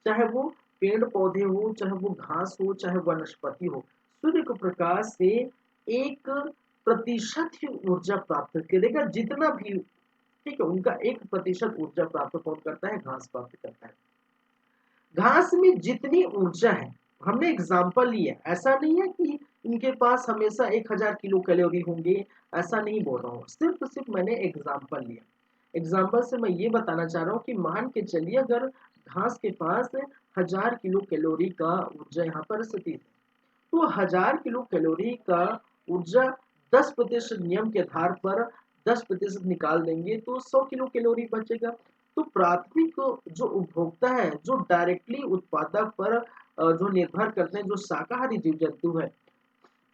चाहे वो पेड़ पौधे हो, चाहे वो घास हो, चाहे वनस्पति हो, सूर्य के प्रकाश से 1% ही ऊर्जा प्राप्त करेगा, जितना भी। ठीक है, उनका 1% ऊर्जा प्राप्त कौन करता है, घास प्राप्त करता है। घास में जितनी ऊर्जा है, हमने एग्जाम्पल लिया, ऐसा नहीं है कि इनके पास हमेशा 1000 किलो कैलोरी होंगे, ऐसा नहीं बोल रहा हूँ, सिर्फ मैंने एग्जाम्पल लिया। एग्जाम्पल से मैं ये बताना चाह रहा हूँ कि मान के चलिए अगर घास के पास 1000 किलो कैलोरी का ऊर्जा यहाँ पर स्थित है, तो 1000 किलो कैलोरी का ऊर्जा 10% नियम के आधार पर 10% निकाल देंगे तो 100 किलो कैलोरी बचेगा। तो प्राथमिक जो उपभोक्ता है, जो डायरेक्टली उत्पादक पर जो निर्भर करते हैं, जो शाकाहारी जीव जंतु है,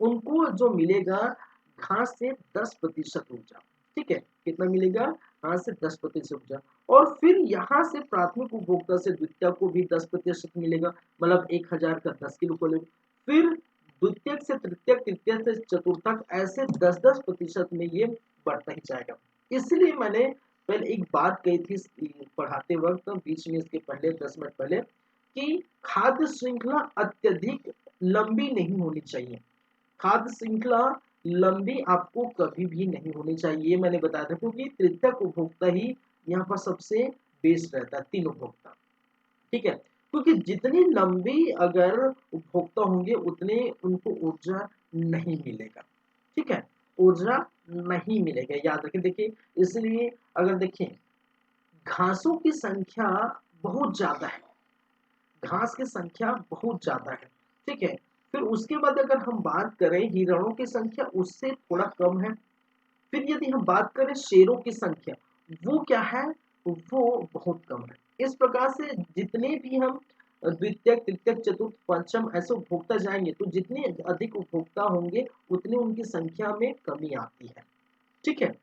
उनको जो मिलेगा घास से 10% ऊर्जा। ठीक है, कितना मिलेगा, घास से 10% ऊर्जा। और फिर यहाँ से प्राथमिक उपभोक्ता से द्वितीयक को भी 10% मिलेगा, मतलब 1000 का 10 किलो कैलोरी। फिर द्वितीयक से तृतीयक, तृतीयक से चतुर्थक, ऐसे 10-10% में ये बढ़ता ही जाएगा। इसलिए मैंने पहले एक बात कही थी पढ़ाते वक्त, बीच में इसके पहले 10 मिनट पहले, कि खाद्य श्रृंखला अत्यधिक लंबी नहीं होनी चाहिए। खाद्य श्रृंखला लंबी आपको कभी भी नहीं होनी चाहिए, मैंने बताया था, क्योंकि तृतीयक उपभोक्ता ही यहाँ पर सबसे बेस्ट रहता है, 3 उपभोक्ता। ठीक है, क्योंकि जितनी लंबी अगर उपभोक्ता होंगे उतने उनको ऊर्जा नहीं मिलेगा। ठीक है, ऊर्जा नहीं मिलेगा, याद रखें। देखिए, इसलिए अगर देखें, घासों की संख्या बहुत ज्यादा है, घास की संख्या बहुत ज्यादा है। ठीक है, फिर उसके बाद अगर हम बात करें हिरणों की संख्या, उससे थोड़ा कम है। फिर यदि हम बात करें शेरों की संख्या, वो क्या है, वो बहुत कम है। इस प्रकार से जितने भी हम द्वितीयक, तृतीयक, चतुर्थ, पंचम ऐसे उपभोक्ता जाएंगे, तो जितने अधिक उपभोक्ता होंगे उतनी उनकी संख्या में कमी आती है। ठीक है,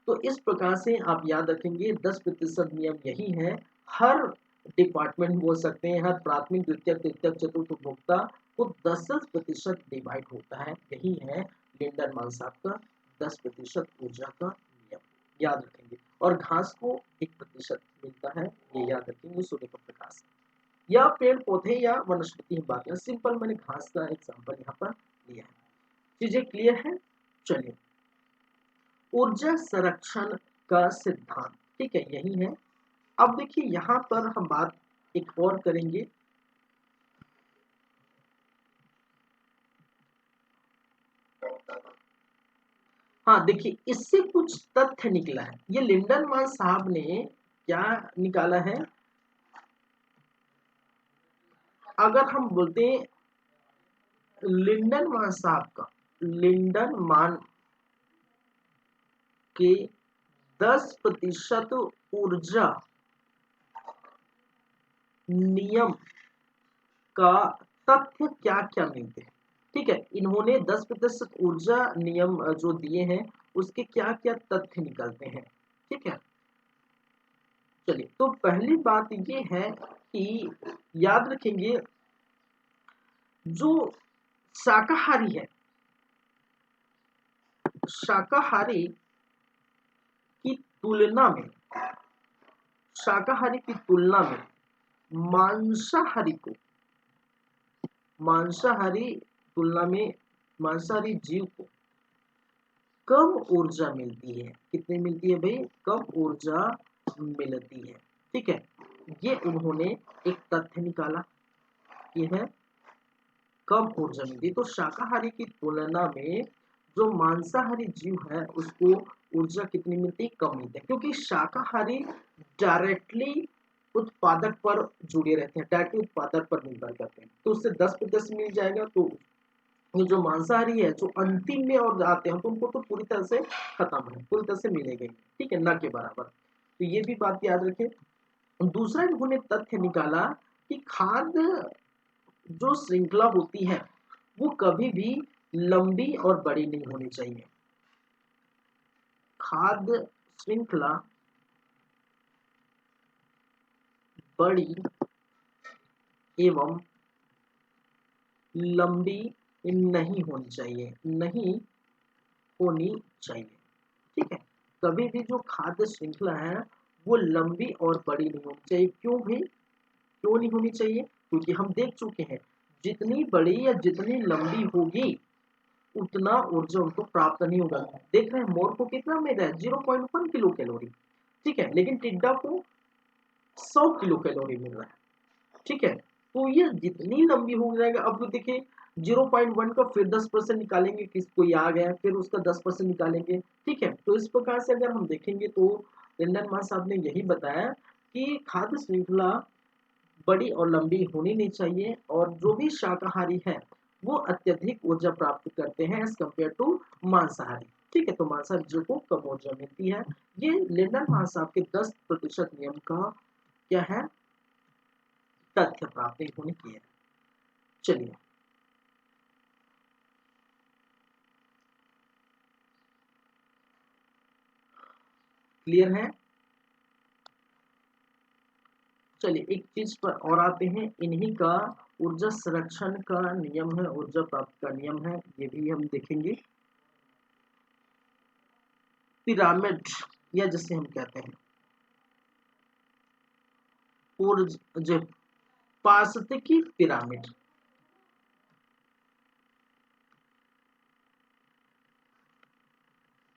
तो इस प्रकार से आप याद रखेंगे 10% नियम यही है। हर डिपार्टमेंट बोल सकते हैं, हर प्राथमिक, द्वितीयक, तृतीयक, चतुर्थ उपभोक्ता को 10% डिवाइड होता है। यही है लिंडनमान साहब का 10% ऊर्जा का नियम, याद रखेंगे। और घास को 1% मिलता है, ये याद रखेंगे, सूर्य का प्रकाश या पेड़ पौधे या वनस्पति की बात है। सिंपल मैंने घास का एग्जाम्पल यहाँ पर लिया है। चीजें क्लियर है। चलिए, ऊर्जा संरक्षण का सिद्धांत, ठीक है, यही है। अब देखिए यहाँ पर हम बात एक और करेंगे, हाँ देखिए, इससे कुछ तथ्य निकला है। ये लिंडनमान साहब ने क्या निकाला है, अगर हम बोलते हैं लिंडनमान साहब का, लिंडनमान के 10% ऊर्जा नियम का तथ्य क्या क्या मिलते हैं। ठीक है, इन्होंने 10% ऊर्जा नियम जो दिए हैं उसके क्या क्या तथ्य निकलते हैं। ठीक है, चलिए, तो पहली बात ये है कि याद रखेंगे, जो शाकाहारी है, शाकाहारी की तुलना में, शाकाहारी की तुलना में मांसाहारी को, मांसाहारी तुलना में मांसाहारी जीव को कम ऊर्जा मिलती है। कितनी मिलती है भाई? कम ऊर्जा मिलती है। ठीक है, ये उन्होंने एक तथ्य निकाला, ये है कम ऊर्जा मिलती है। तो शाकाहारी की तुलना में जो मांसाहारी जीव है उसको ऊर्जा कितनी मिलती है? कम मिलती है, क्योंकि शाकाहारी डायरेक्टली उत्पादक पर जुड़े रहते हैं, डायरेक्टली उत्पादक पर निर्भर करते हैं, तो उससे 10% मिल जाएगा। तो ये जो मांसाहारी है, जो अंतिम में और आते हैं, तो उनको तो पूरी तरह से खत्म है, पूरी तरह से मिलेगा ही, ठीक है, ना के बराबर। तो ये भी बात याद रखें। दूसरा इन्होंने तथ्य निकाला कि खाद्य जो श्रृंखला होती है वो कभी भी लंबी और बड़ी नहीं होनी चाहिए। खाद्य श्रृंखला बड़ी एवं लंबी नहीं होनी चाहिए, नहीं होनी चाहिए। ठीक है, कभी भी जो खाद्य श्रृंखला है वो लंबी और बड़ी नहीं होनी चाहिए। क्यों भी, क्यों नहीं होनी चाहिए? क्योंकि हम देख चुके हैं जितनी बड़ी या जितनी लंबी होगी उतना ऊर्जा उनको प्राप्त नहीं होगा। देख रहे हैं मोर को कितना मिल रहा है? 0.1 किलो कैलोरी। ठीक है, लेकिन टिड्डा को 100 किलो कैलोरी मिल रहा है। ठीक है, तो ये जितनी लंबी हो जाएगा, अब देखिए 0.1 का फिर 10% निकालेंगे, किस कोई आ गया फिर उसका 10% निकालेंगे। ठीक है, तो इस प्रकार से अगर हम देखेंगे तो लिंडनमान साहब ने यही बताया कि खाद्य श्रृंखला बड़ी और लंबी होनी नहीं चाहिए, और जो भी शाकाहारी है वो अत्यधिक ऊर्जा प्राप्त करते हैं एज कम्पेयर टू मांसाहारी। ठीक है, तो मांसाहारी जीव को कम ऊर्जा मिलती है। ये लिंडनमान साहब के 10% नियम का क्या है? तथ्य प्राप्त इन्होंने किया है। चलिए, क्लियर है? चलिए, एक चीज पर और आते हैं, इन्हीं का ऊर्जा संरक्षण का नियम है, ऊर्जा प्राप्त का नियम है, ये भी हम देखेंगे। पिरामिड, या जिसे हम कहते हैं ऊर्जा, पारिस्थितिकी पिरामिड,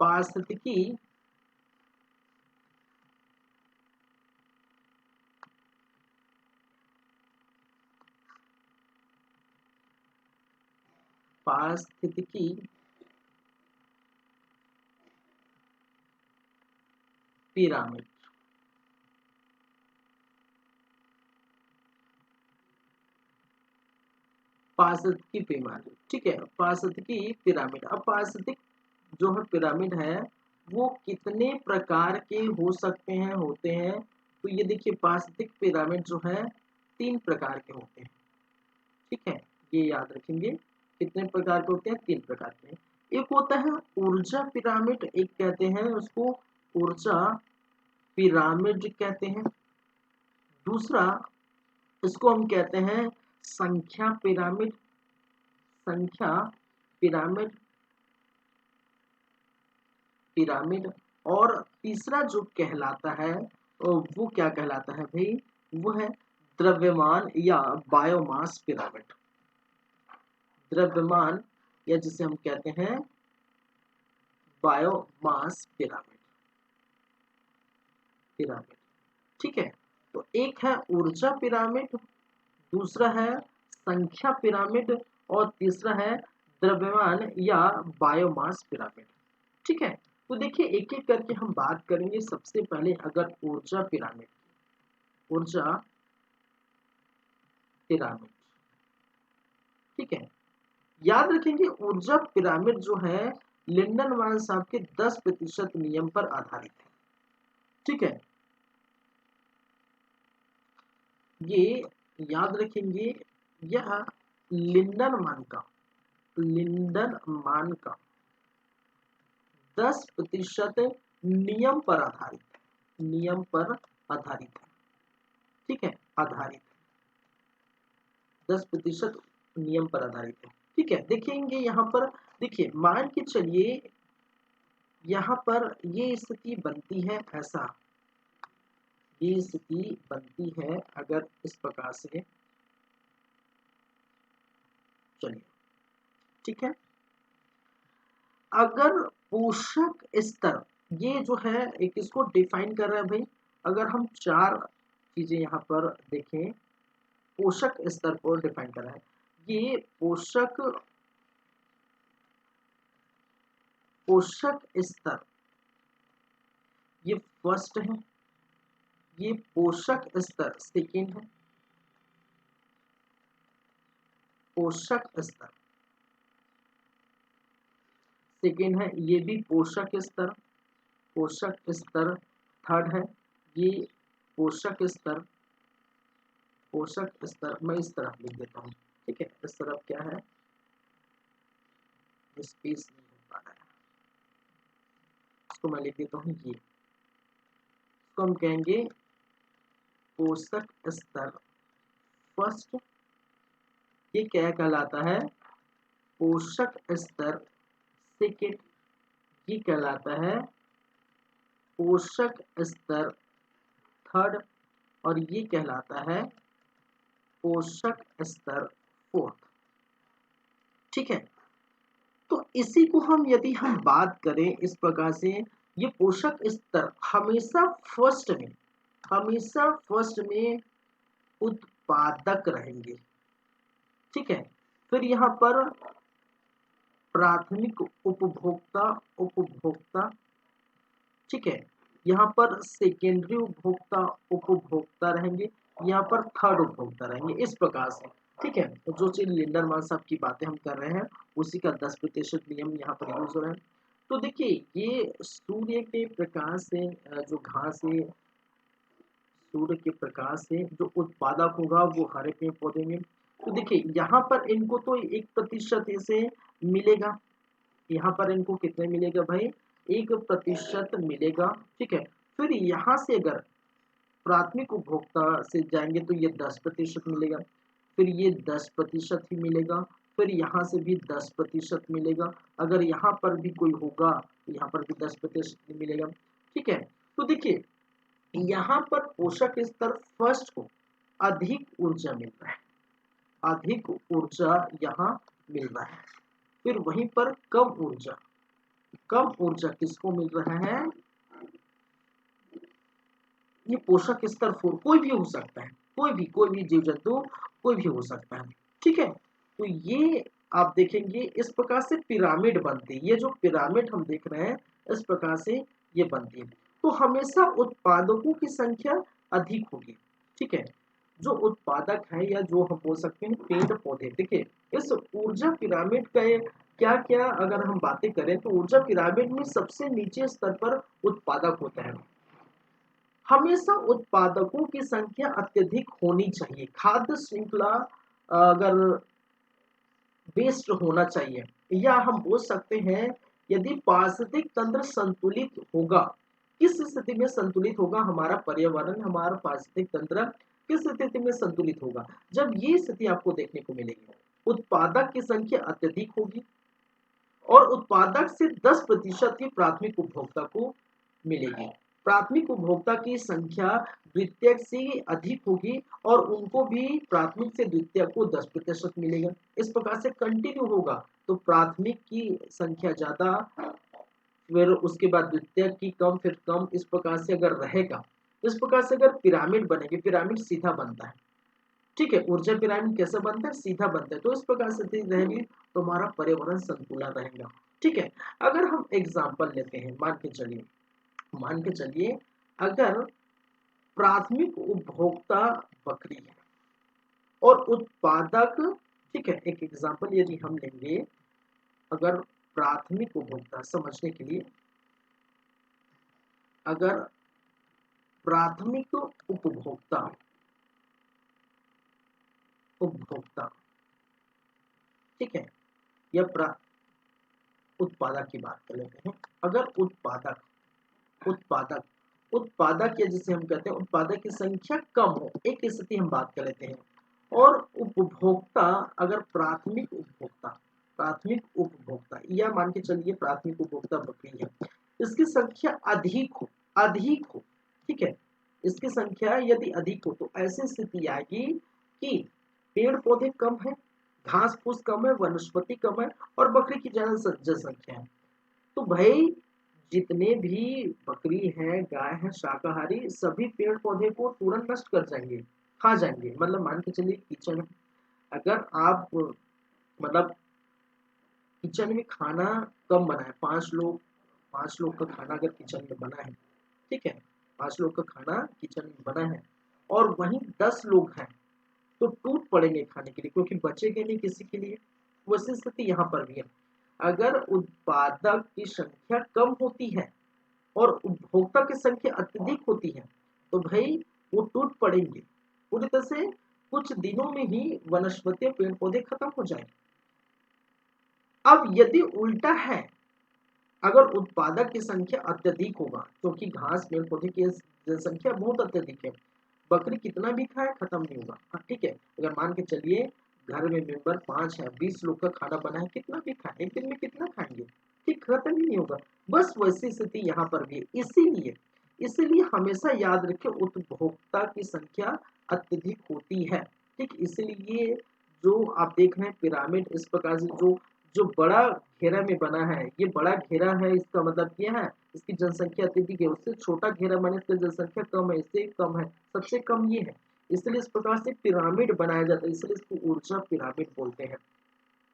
पारिस्थितिकी पारिस्थितिकी पिरामिड, पारिस्थितिकी पिरामिड। ठीक है, पारिस्थितिकी पिरामिड। अब पारिस्थितिक जो है पिरामिड है वो कितने प्रकार के हो सकते हैं, होते हैं? तो ये देखिए, पारिस्थितिक पिरामिड जो है 3 प्रकार के होते हैं। ठीक है, ये याद रखेंगे, कितने प्रकार के होते हैं? 3 प्रकार के। एक होता है ऊर्जा पिरामिड, एक कहते हैं उसको ऊर्जा पिरामिड कहते हैं। दूसरा, इसको हम कहते हैं संख्या पिरामिड, संख्या पिरामिड, पिरामिड। और तीसरा जो कहलाता है वो क्या कहलाता है भाई? वो है द्रव्यमान या बायोमास पिरामिड, द्रव्यमान या जिसे हम कहते हैं बायोमास पिरामिड, पिरामिड। ठीक है, तो एक है ऊर्जा पिरामिड, दूसरा है संख्या पिरामिड, और तीसरा है द्रव्यमान या बायोमास पिरामिड। ठीक है। तो देखिए एक एक करके हम बात करेंगे। सबसे पहले अगर ऊर्जा पिरामिड, ऊर्जा पिरामिड, ठीक है, याद रखेंगे ऊर्जा पिरामिड जो है लिंडनवाल साहब के 10% नियम पर आधारित है। ठीक है, ये याद रखेंगे, यह लिंडनमान का 10% नियम पर आधारित है, नियम पर आधारित है। ठीक है, आधारित 10% नियम पर आधारित है। ठीक है, देखेंगे यहाँ पर, देखिए मान के चलिए यहाँ पर ये स्थिति बनती है, ऐसा ये स्थिति बनती है अगर इस प्रकार से, चलिए ठीक है, अगर पोषक स्तर, ये जो है एक इसको डिफाइन कर रहा है भाई, अगर हम चार चीजें यहाँ पर देखें, पोषक स्तर को डिफाइन कर रहा है। ये पोषक स्तर, ये फर्स्ट है, ये पोषक स्तर सेकेंड है, पोषक स्तर सेकेंड है, ये भी पोषक स्तर थर्ड है, ये पोषक स्तर मैं इस तरफ लिख देता हूँ। ठीक है, इस तरफ क्या है, स्पेस नहीं हो पा रहा है, इसको मैं लिख देता हूँ, ये इसको हम कहेंगे पोषक स्तर फर्स्ट। ये क्या कहलाता है, पोषक स्तर सेकेंड। ये कहलाता है पोषक स्तर थर्ड, और ये कहलाता है पोषक स्तर फोर्थ। ठीक है, तो इसी को हम यदि हम बात करें इस प्रकार से, ये पोषक स्तर हमेशा फर्स्ट में उत्पादक रहेंगे। ठीक है, फिर यहाँ पर प्राथमिक उपभोक्ता, ठीक है, यहाँ पर सेकेंडरी उपभोक्ता रहेंगे, यहाँ पर थर्ड उपभोक्ता रहेंगे, इस प्रकार से। ठीक है, तो जो चीज लिंडनमान साहब की बातें हम कर रहे हैं उसी का 10% नियम यहाँ पर यूज हो रहा है। तो देखिए ये सूर्य के प्रकाश से जो घास है, सूर्य के प्रकाश से जो उत्पादक होगा वो हरे पेड़ पौधे में। तो देखिए यहाँ पर इनको तो 1% से मिलेगा, यहाँ पर इनको कितने मिलेगा भाई, 1% मिलेगा। ठीक है, फिर यहाँ से अगर प्राथमिक उपभोक्ता से जाएंगे तो ये 10% मिलेगा, फिर ये 10% ही मिलेगा, फिर यहाँ से भी 10% मिलेगा, अगर यहाँ पर भी कोई होगा तो यहाँ पर भी 10% मिलेगा। ठीक है, तो देखिए यहाँ पर पोषक स्तर फर्स्ट को अधिक ऊर्जा मिल रहा है, अधिक ऊर्जा यहाँ मिल रहा है, फिर वहीं पर कम ऊर्जा किसको मिल रहा है, ये पोषक स्तर 4, कोई भी हो सकता है, कोई भी जीव जंतु कोई भी हो सकता है। ठीक है, तो ये आप देखेंगे इस प्रकार से पिरामिड बनती है, ये जो पिरामिड हम देख रहे हैं इस प्रकार से ये बनती है। तो हमेशा उत्पादकों की संख्या अधिक होगी। ठीक है, जो उत्पादक है या जो हम बोल सकते हैं पेड़ पौधे, देखिए इस ऊर्जा पिरामिड का क्या क्या अगर हम बातें करें तो ऊर्जा पिरामिड में सबसे नीचे स्तर पर उत्पादक होता है। हमेशा उत्पादकों की संख्या अत्यधिक होनी चाहिए, खाद्य श्रृंखला अगर बेस्ड होना चाहिए, या हम बोल सकते हैं यदि पारिस्थितिक तंत्र संतुलित होगा, किस स्थिति में संतुलित होगा हमारा पर्यावरण, हमारा पारिस्थितिक तंत्र किस स्थिति में संतुलित होगा, जब ये स्थिति आपको देखने को मिलेगी, उत्पादक की संख्या अत्यधिक होगी और उत्पादक से 10% ही प्राथमिक उपभोक्ता को मिलेगी। प्राथमिक उपभोक्ता की संख्या द्वितीयक से अधिक होगी और उनको भी प्राथमिक से द्वितीयक को 10% मिलेगा। इस प्रकार से कंटिन्यू होगा, तो प्राथमिक की संख्या ज्यादा, फिर उसके बाद द्वितीयक की कम, फिर कम, इस प्रकार से अगर रहेगा, इस प्रकार से अगर पिरामिड बनेगी, पिरामिड सीधा बनता है। ठीक है, ऊर्जा पिरामिड कैसे बनता है, सीधा बनता है, तो इस प्रकार से रहेगी तो हमारा पर्यावरण संतुलन रहेगा। ठीक है। अगर हम एग्जाम्पल लेते हैं, मान के चलिए अगर प्राथमिक उपभोक्ता बकरी है और उत्पादक, ठीक है, एक एग्जाम्पल यदि हम लेंगे, अगर प्राथमिक उपभोक्ता समझने के लिए, अगर प्राथमिक उपभोक्ता उपभोक्ता ठीक है, या उत्पादक की बात कर लेते हैं। अगर उत्पादक उत्पादक या जिसे हम कहते हैं उत्पादक की संख्या कम हो, एक स्थिति हम बात कर लेते हैं, और उपभोक्ता अगर प्राथमिक उपभोक्ता या मान के चलिए प्राथमिक उपभोक्ता बकरी है, इसकी संख्या अधिक हो, ठीक है, इसकी संख्या यदि अधिक हो तो ऐसी स्थिति आएगी कि पेड़ पौधे कम है, घास फूस कम है, वनस्पति कम है और बकरी की ज्यादा जनसंख्या है। तो भाई जितने भी बकरी है, गाय है, शाकाहारी सभी पेड़ पौधे को तुरंत नष्ट कर जाएंगे, खा जाएंगे। मतलब मान के चलिए किचन, अगर आप मतलब किचन में खाना कम बना है, 5 लोग का खाना अगर किचन में बना है, ठीक है, 5 लोग का खाना किचन में बना है और वहीं 10 लोग हैं, तो टूट पड़ेंगे खाने के लिए, क्योंकि बचेंगे नहीं किसी के लिए। वैसी स्थिति यहाँ पर भी है। अगर उत्पादक की संख्या कम होती है और उपभोक्ता की संख्या अत्यधिक होती है तो भाई वो टूट पड़ेंगे पूरी तरह से, कुछ दिनों में ही वनस्पति पेड़ पौधे खत्म हो जाएंगे। अब यदि उल्टा है, अगर उत्पादक की संख्या अत्यधिक होगा, क्योंकि घास पेड़ पौधे की जनसंख्या बहुत अत्यधिक है, बकरी कितना भी खाए खत्म नहीं होगा। हाँ, ठीक है, अगर मान के चलिए घर में मेंबर 5 है, 20 लोग का खाना बना है, कितना भी खाए, एक दिन में कितना खाएंगे, ठीक, खत्म ही नहीं होगा। बस वैसी स्थिति यहाँ पर भी है। इसीलिए हमेशा याद रखें उपभोक्ता की संख्या अत्यधिक होती है, ठीक। इसलिए जो आप देख रहे हैं पिरामिड इस प्रकार से जो जो बड़ा घेरा में बना है, ये बड़ा घेरा है, इसका मतलब क्या है, इसकी जनसंख्या अत्यधिक है। उससे छोटा घेरा बने इसकी जनसंख्या कम है, इससे कम है, सबसे कम ये है। इसलिए इस प्रकार से पिरामिड बनाया जाता है, इसलिए इसको ऊर्जा पिरामिड बोलते हैं,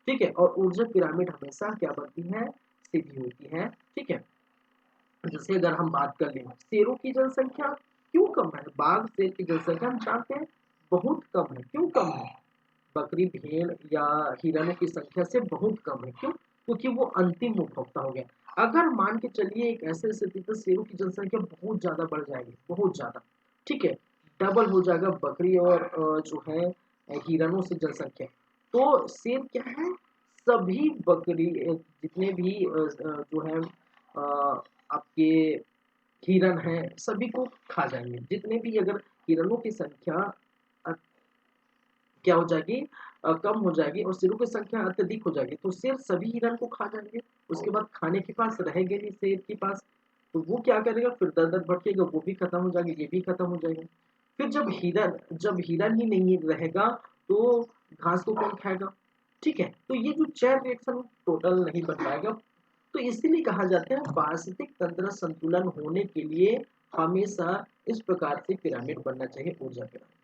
ठीक है। और ऊर्जा पिरामिड हमेशा क्या बनती है, सीधी होती है, ठीक है। जैसे अगर हम बात कर लें शेरों की जनसंख्या क्यों कम है, बाघ शेर की जनसंख्या हम जानते हैं बहुत कम है, क्यों कम है, बकरी भेड़ या हिरणों की संख्या से बहुत कम है, क्यों, क्योंकि वो अंतिम उपभोक्ता हो गया। अगर मान के चलिए एक ऐसे स्थिति पर शेरों की जनसंख्या बहुत ज्यादा बढ़ जाएगी, बहुत ज्यादा, ठीक है, डबल हो जाएगा बकरी और जो है हिरणों से जनसंख्या, तो शेर क्या है, सभी बकरी जितने भी जो है आपके हिरण है सभी को खा जाएंगे। जितने भी अगर हिरणों की संख्या क्या हो जाएगी, कम हो जाएगी और शेरों की संख्या अत्यधिक हो जाएगी, तो शेर सभी हिरण को खा जाएंगे। उसके बाद खाने के पास रहेंगे नहीं शेर के पास, तो वो क्या करेगा, फिर दर दर भटकेगा, वो भी खत्म हो जाएगा, ये भी खत्म हो जाएगा। फिर जब हिरन ही नहीं रहेगा तो घास को कौन खाएगा, ठीक है। तो ये जो चेन रिएक्शन टोटल नहीं बन पाएगा। तो इसीलिए कहा जाता है पारिस्थितिक तंत्र संतुलन होने के लिए हमेशा इस प्रकार से पिरामिड बनना चाहिए, ऊर्जा पिरामिड,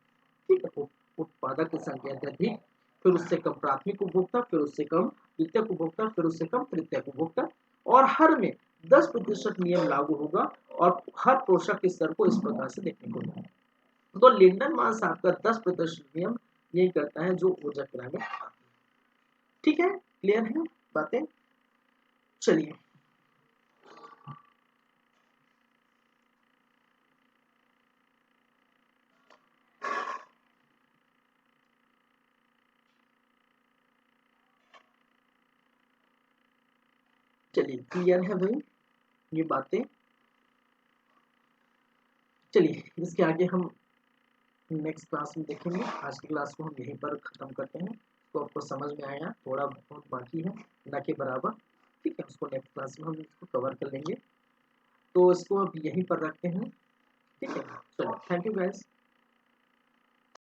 ठीक है। उत्पादक की संख्या अत्यधिक, फिर उससे कम प्राथमिक उपभोक्ता, फिर उससे कम द्वितीयक उपभोक्ता, फिर उससे कम तृतीयक उपभोक्ता, और हर में 10% नियम लागू होगा और हर पोषक के स्तर को इस प्रकार से देखने को मिलेगा। तो लिंडनमान साहब का 10% नियम यही करता है जो ऊर्जा पिरामिड, ठीक है, क्लियर है बातें। चलिए चलिए क्लियर है भाई ये बातें। चलिए इसके आगे हम नेक्स्ट क्लास में देखेंगे। आज की क्लास को हम यहीं पर ख़त्म करते हैं। तो आपको समझ में आया, थोड़ा बहुत बाकी है, ना के बराबर, ठीक है। उसको नेक्स्ट क्लास में हम इसको कवर कर लेंगे। तो इसको अब यहीं पर रखते हैं, ठीक है। चलो, थैंक यू गाइस।